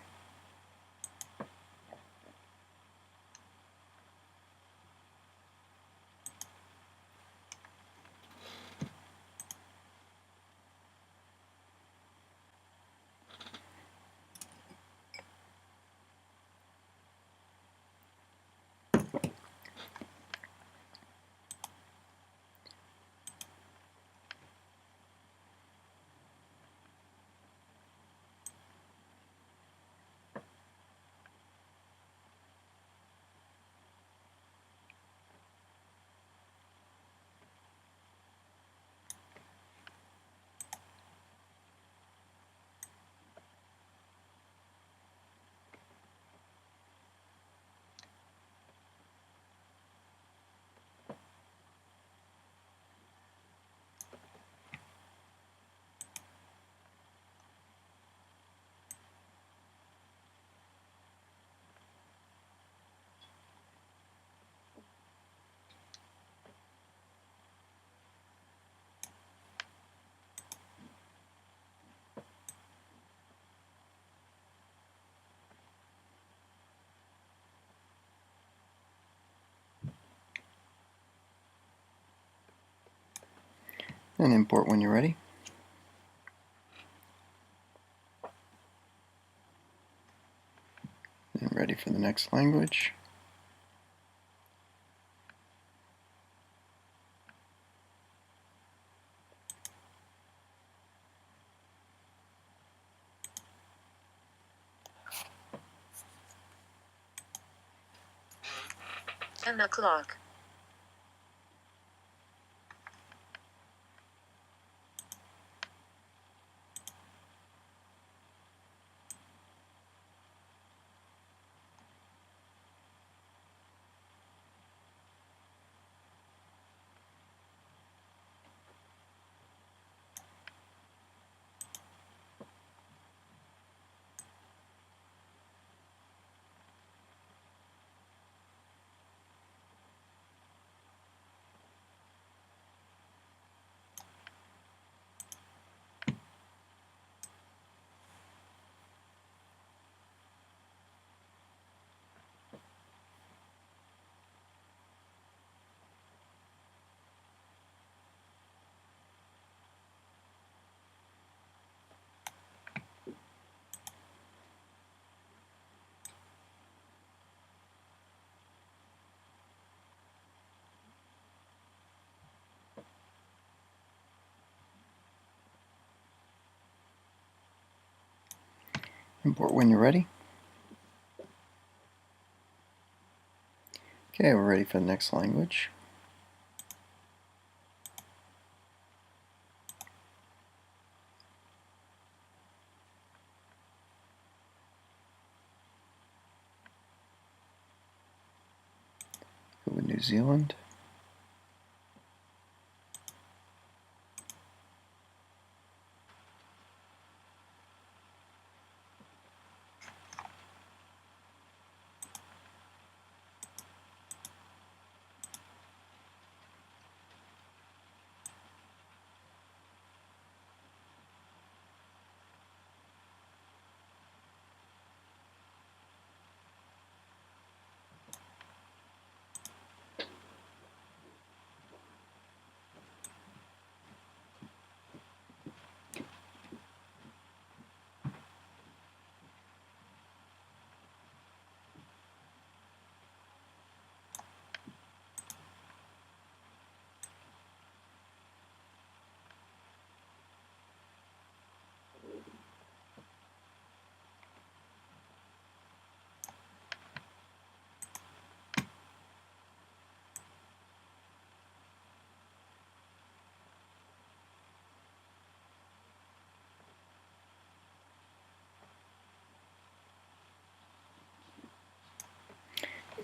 and import when you're ready. And ready for the next language. o'clock. Import when you're ready. Okay, we're ready for the next language. Go with New Zealand.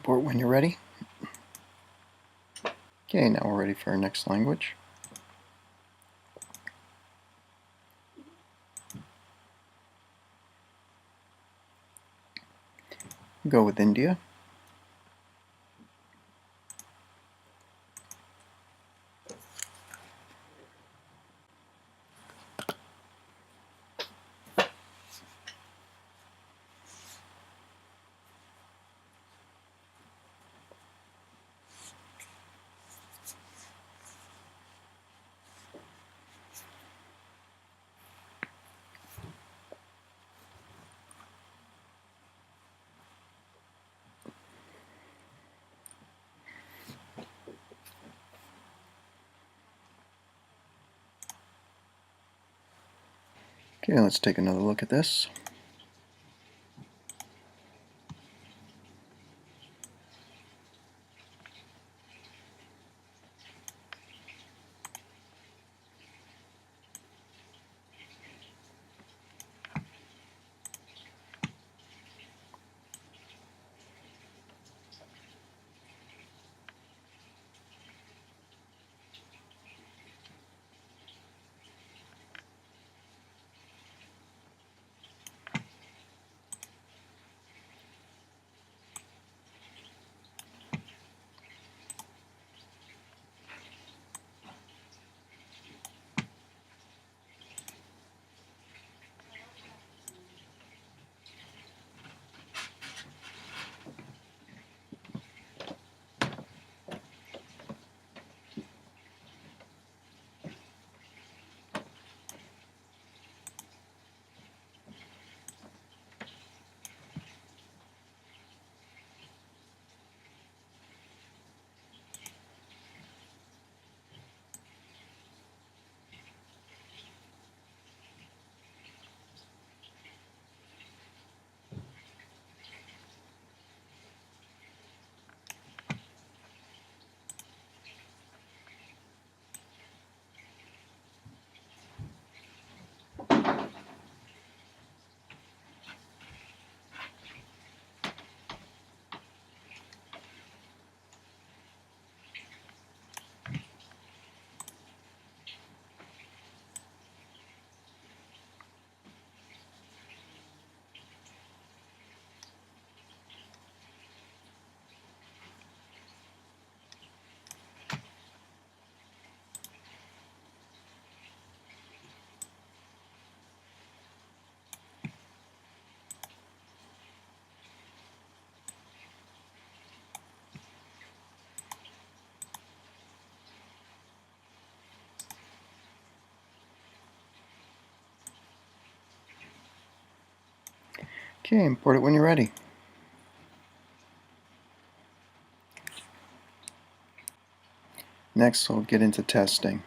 Import when you're ready. Okay, now we're ready for our next language. Go with India. Okay, let's take another look at this. Okay, import it when you're ready. Next, we'll get into testing.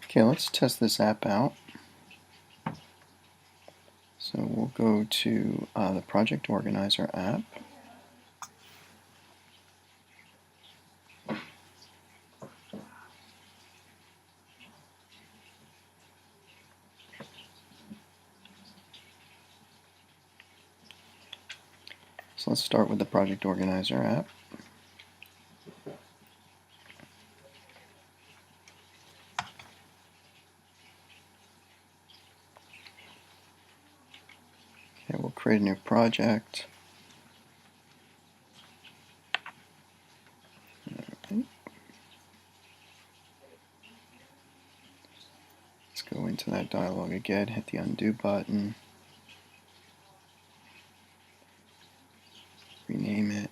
Okay, let's test this app out. So we'll go to the Project Organizer app. So let's start with the Project Organizer app. Okay, we'll create a new project. Okay. Let's go into that dialog again, hit the undo button, rename it.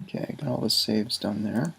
Okay, got all the saves done there.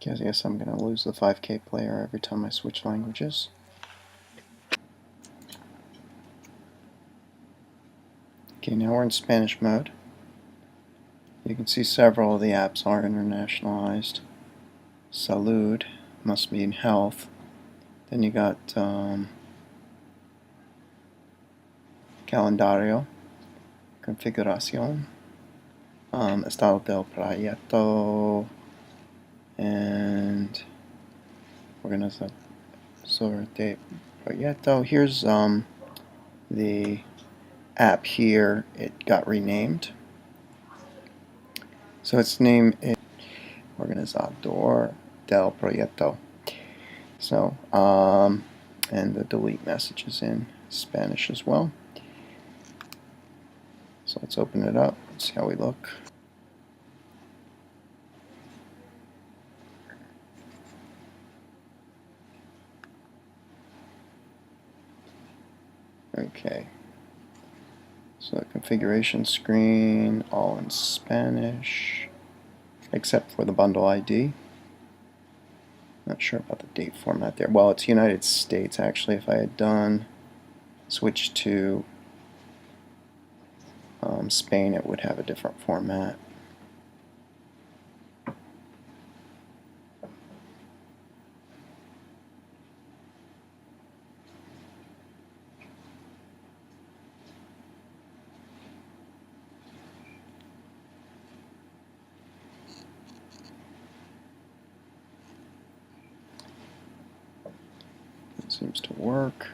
Okay, I guess I'm going to lose the 5K player every time I switch languages. Okay, now we're in Spanish mode. You can see several of the apps are internationalized. Salud must mean health. Then you got Calendario, Configuración, Estado del Proyecto, and Organización de Proyecto. Here's the app here. It got renamed. So its name is Organizador del Proyecto. So, and the delete message is in Spanish as well. So let's open it up, see how we look. Okay. So the configuration screen, all in Spanish, except for the bundle ID. Not sure about the date format there. Well, it's United States actually. If I had done switch to Spain, it would have a different format. Seems to work.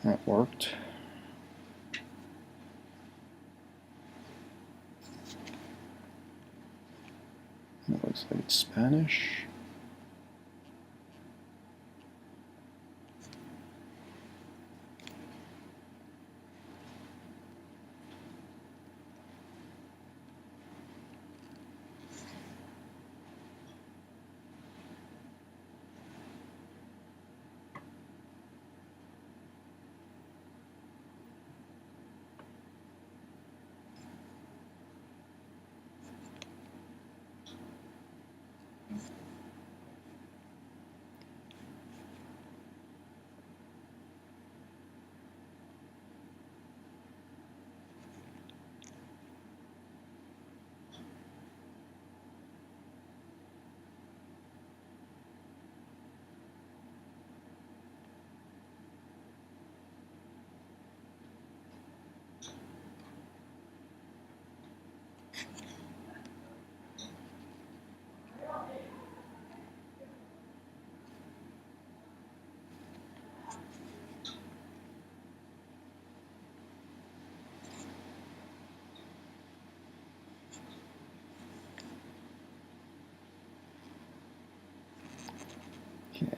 That worked. It looks like it's Spanish.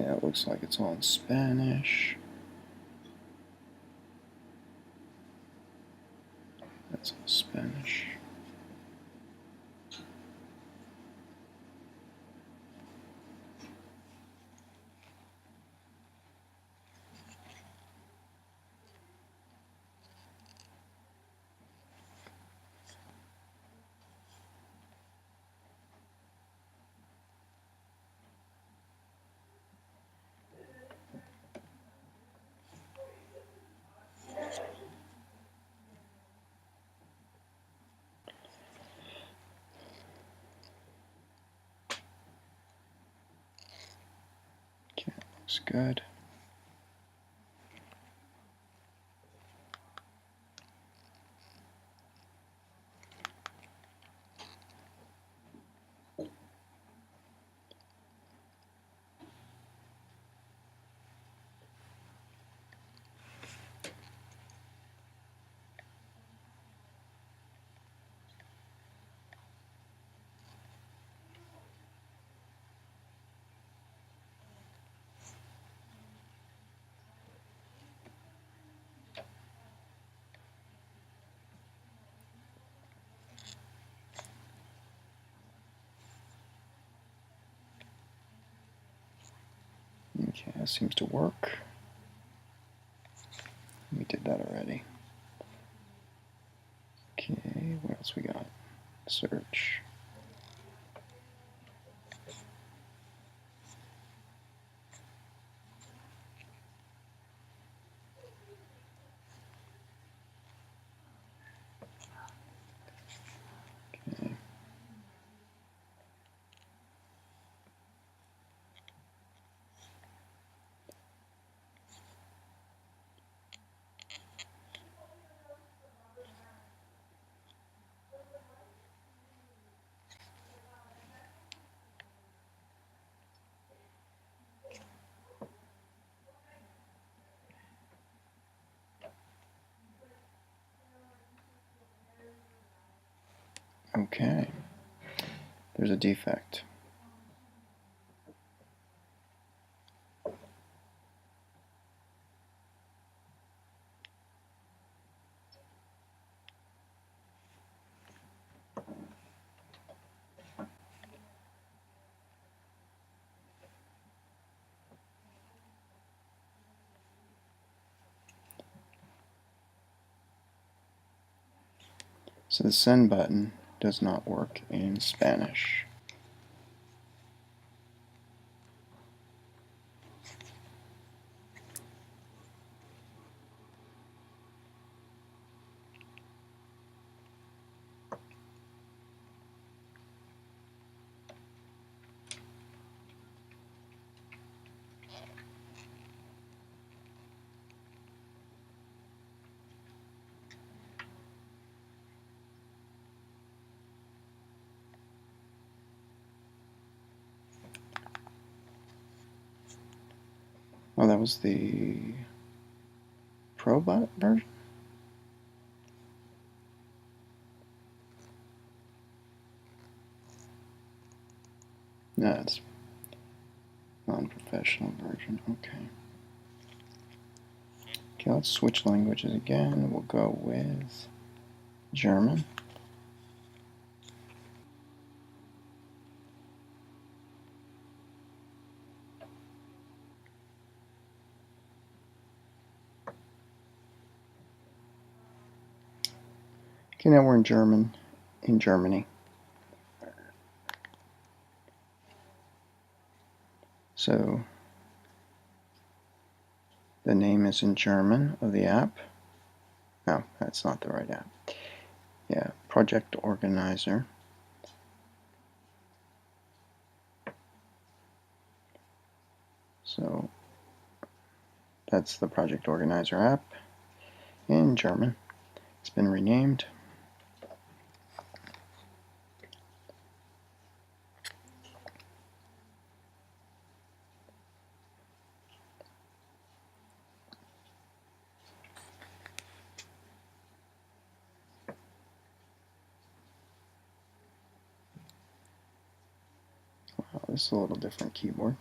Yeah, it looks like it's all in Spanish. That's all Spanish. Okay, looks good. Okay, that seems to work. We did that already. Okay, what else we got? Search. Okay. Okay. There's a defect. So the send button does not work in Spanish. Oh, that was the Pro version? No, it's non-professional version. Okay. Okay, let's switch languages again. We'll go with German. Okay, now we're in Germany. So the name is in German of the app. No, that's not the right app. Yeah, Project Organizer. So that's the Project Organizer app in German. It's been renamed. Wow, this is a little different keyboard.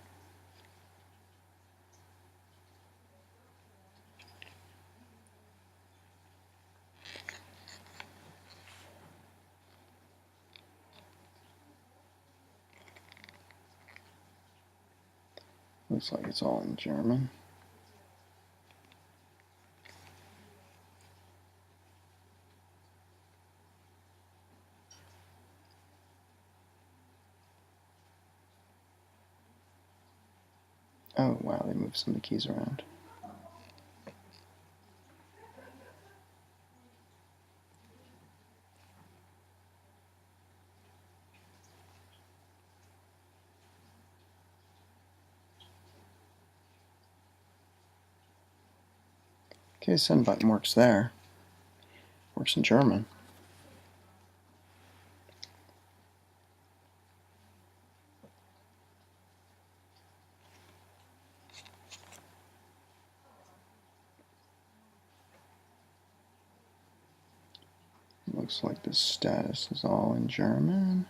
Looks like it's all in German. Oh wow, they moved some of the keys around. Okay, send button works there. Works in German. Looks like the status is all in German.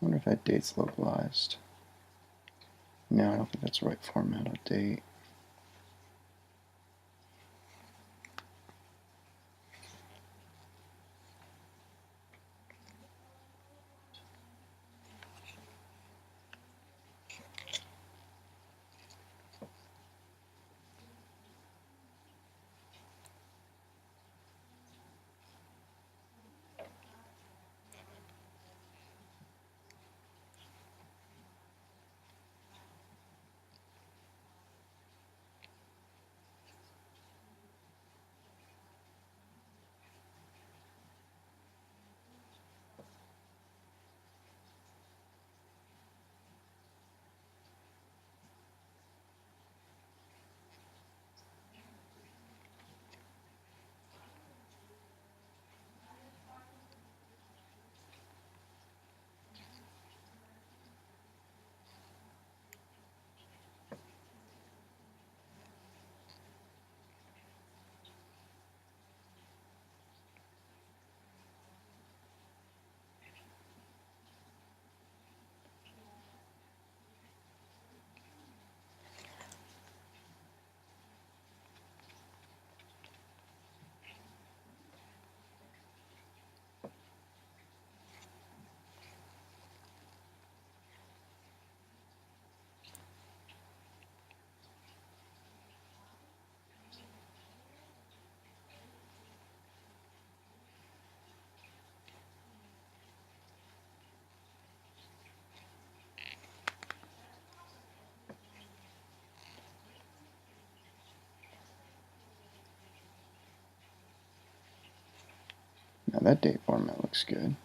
I wonder if that date's localized. No, I don't think that's the right format of date. Now that date format looks good.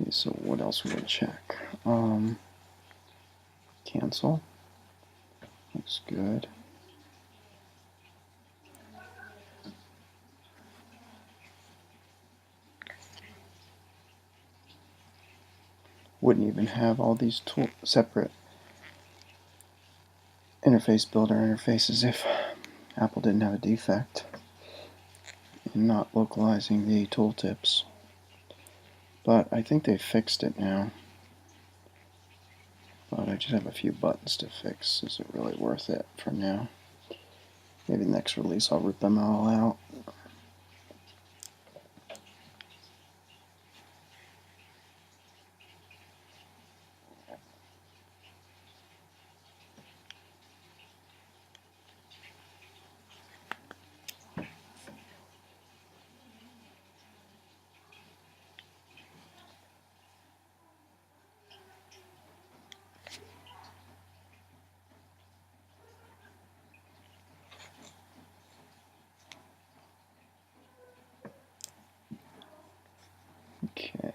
Okay, so what else would I check? Cancel. Looks good. Wouldn't even have all these separate interface builder interfaces if Apple didn't have a defect in not localizing the tooltips. But I think they fixed it now. But I just have a few buttons to fix. Is it really worth it for now? Maybe the next release I'll rip them all out. Okay.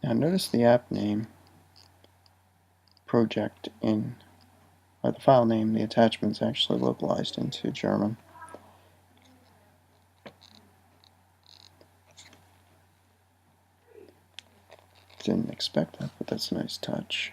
Now notice the app name, project in, or the file name, the attachment's actually localized into German. Didn't expect that, but that's a nice touch.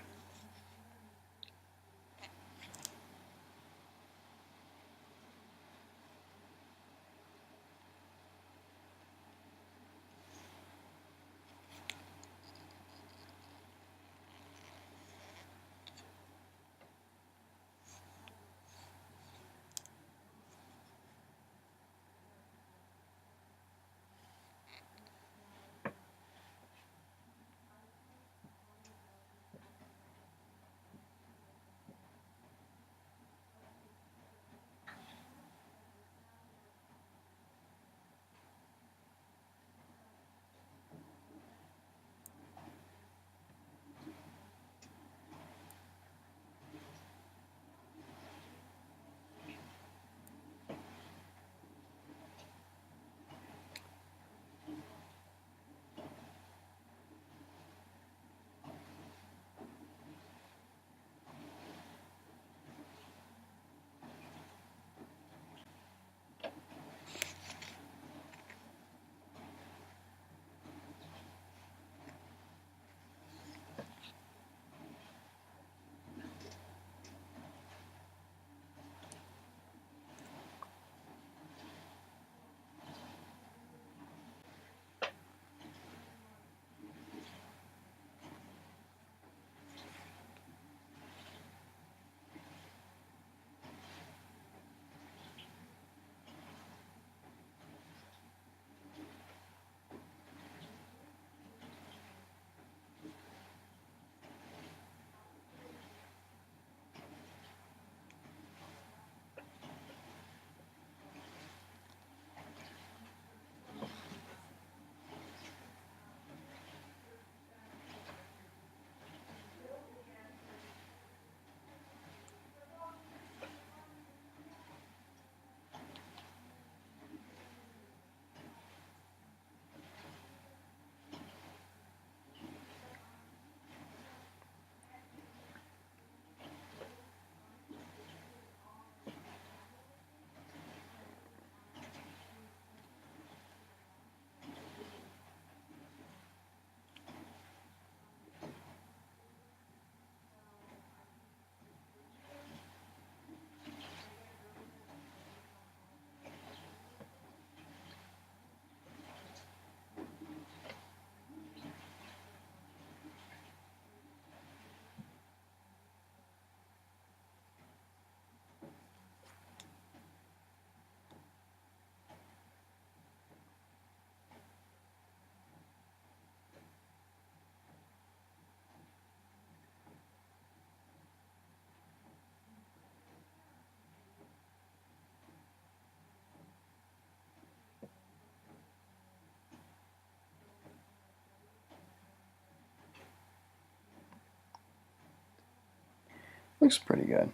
Looks pretty good.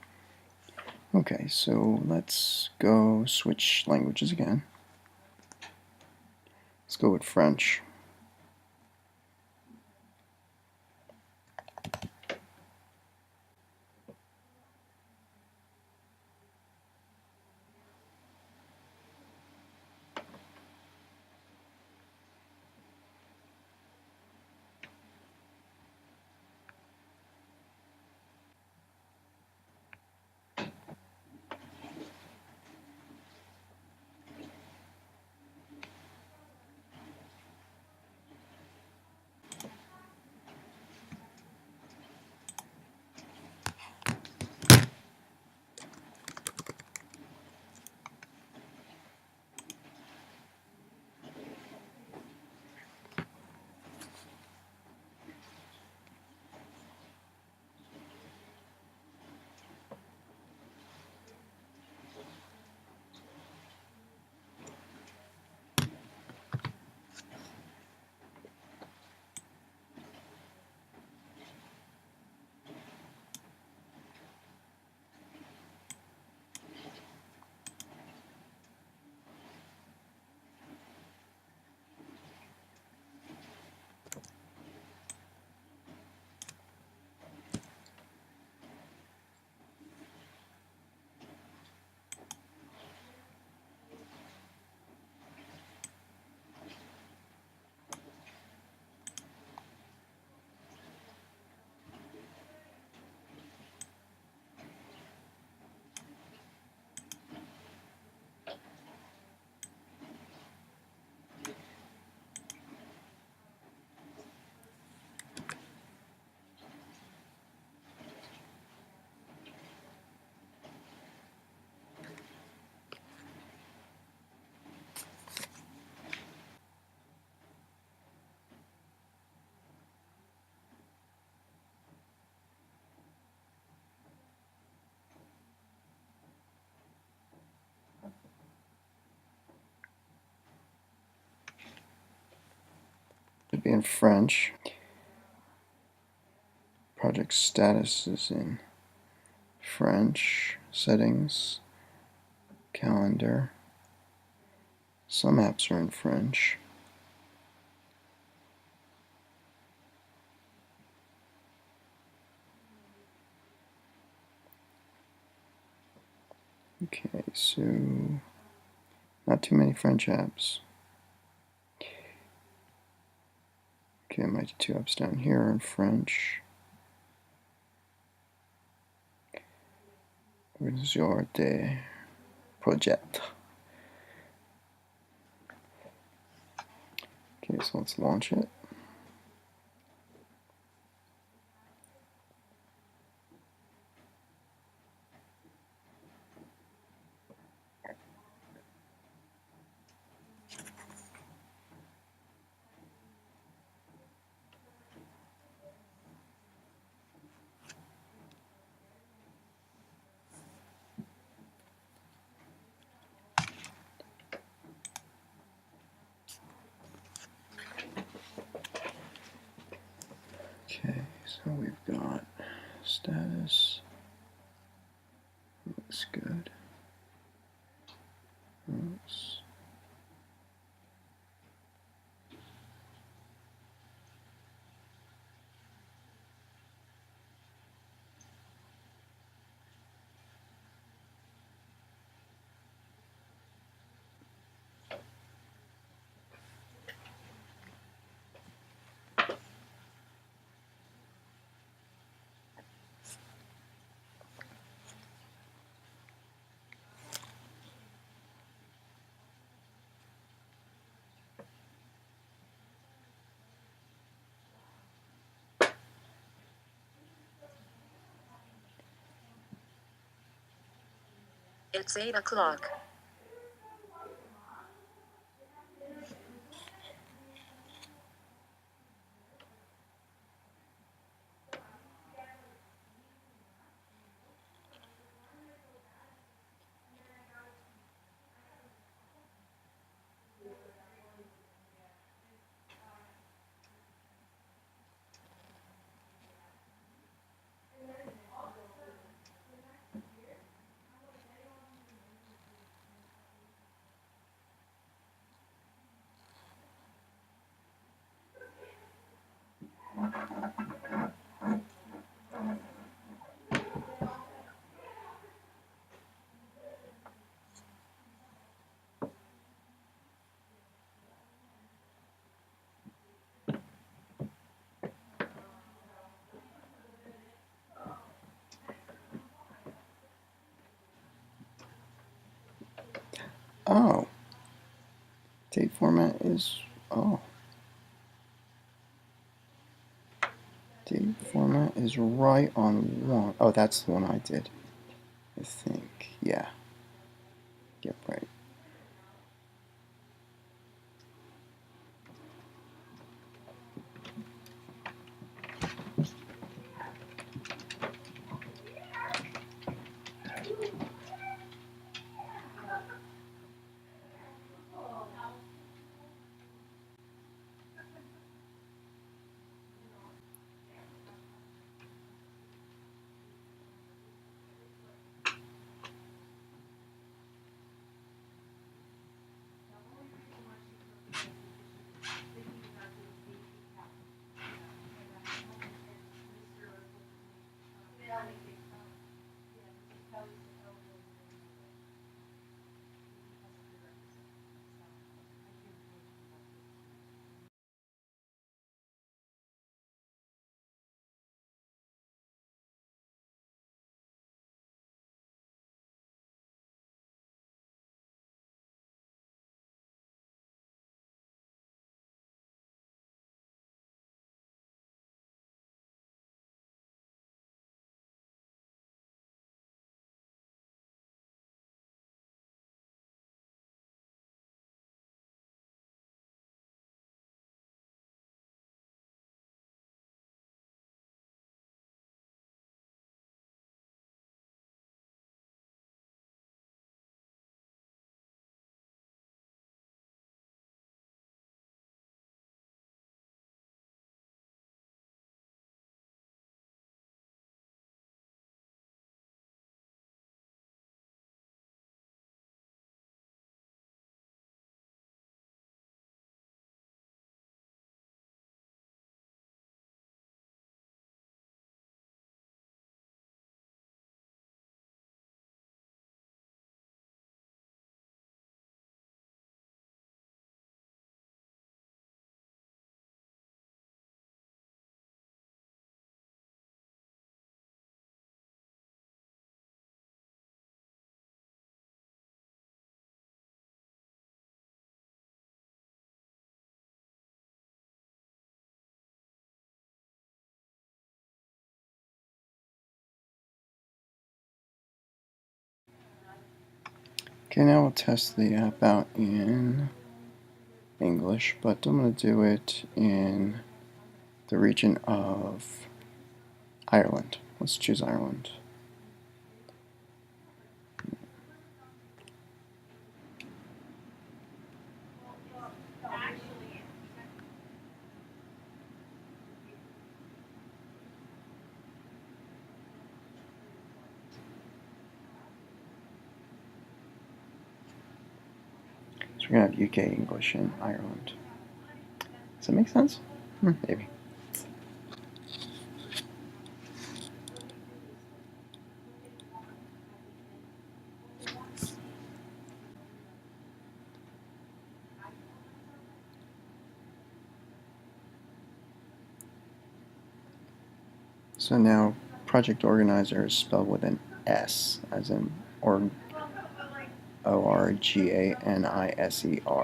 Okay, so let's go switch languages again. Let's go with French. Should be in French. Project status is in French. Settings, calendar. Some apps are in French. Okay, so not too many French apps. Okay, my two apps down here are in French. Jour de projet. Okay, so let's launch it. Okay, so we've got status. Looks good. Oops. It's 8 o'clock. Oh, date format is, oh. Date format is right on one. Oh, that's the one I did, I think. Yeah. Yep, right. Okay, now we'll test the app out in English, but I'm going to do it in the region of Ireland. Let's choose Ireland. So we're going to have UK English in Ireland. Does that make sense? Maybe. So now project organizer is spelled with an S, as in Organiser.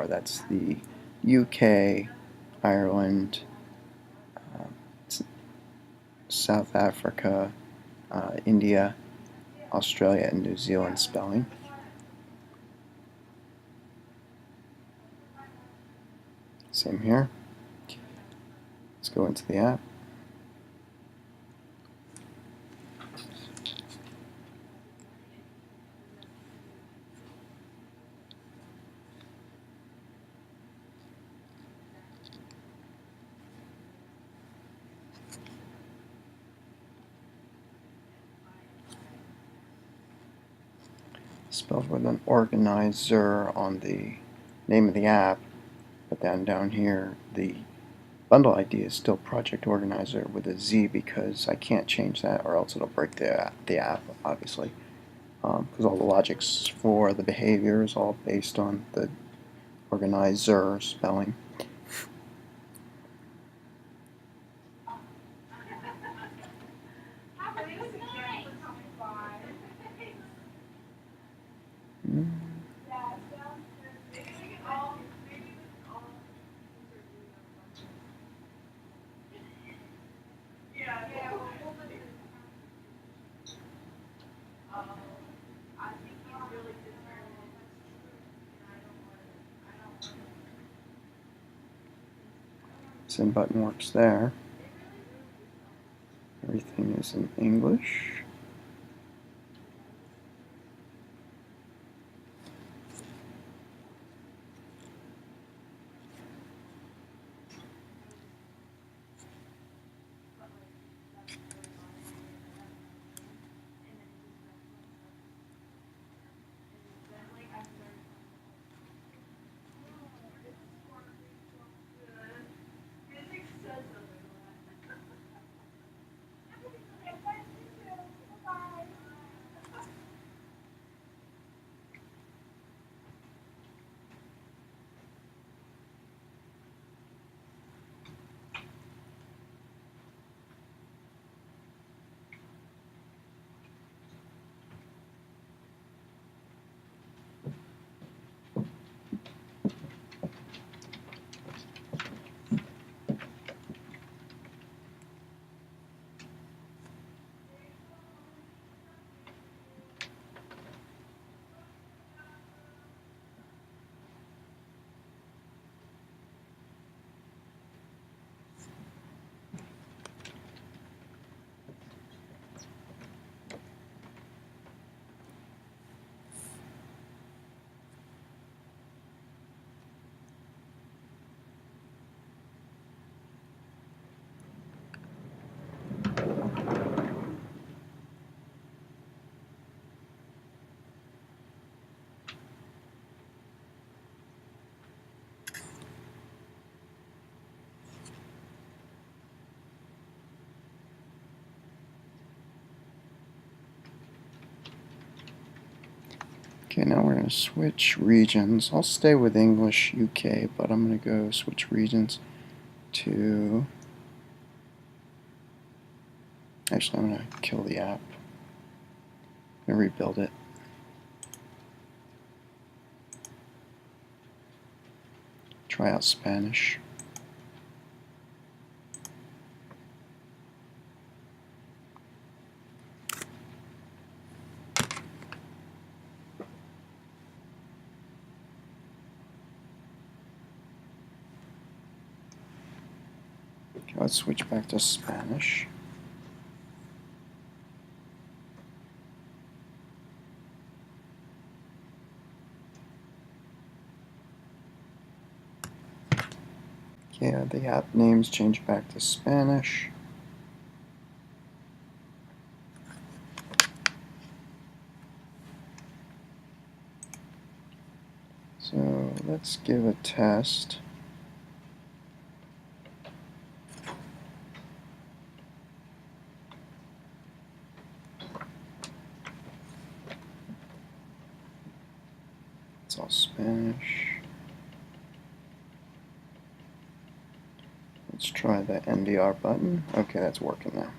That's the UK, Ireland, South Africa, India, Australia, and New Zealand spelling. Same here. Let's go into the app. Spelled with an organizer on the name of the app, but then down here the bundle ID is still project organizer with a Z because I can't change that or else it'll break the app, obviously, because all the logics for the behavior is all based on the organizer spelling. Send button works there. Everything is in English. Okay, now we're going to switch regions. I'll stay with English UK, but I'm going to go switch regions to... Actually, I'm going to kill the app. I'm going to rebuild it. Try out Spanish. Okay, let's switch back to Spanish. Yeah, the app names change back to Spanish. So let's give a test. It's all Spanish. Let's try the NDR button. Okay, that's working now.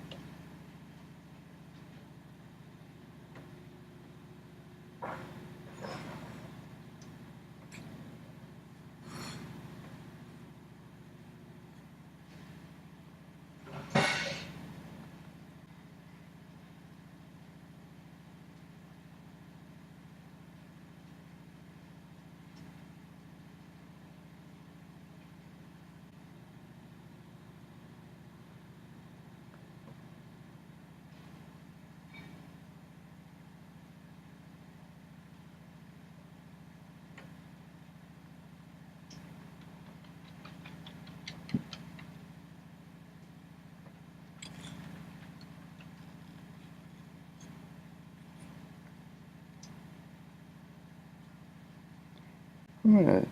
I'm going to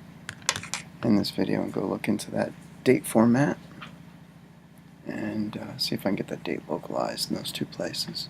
end this video and go look into that date format and see if I can get that date localized in those two places.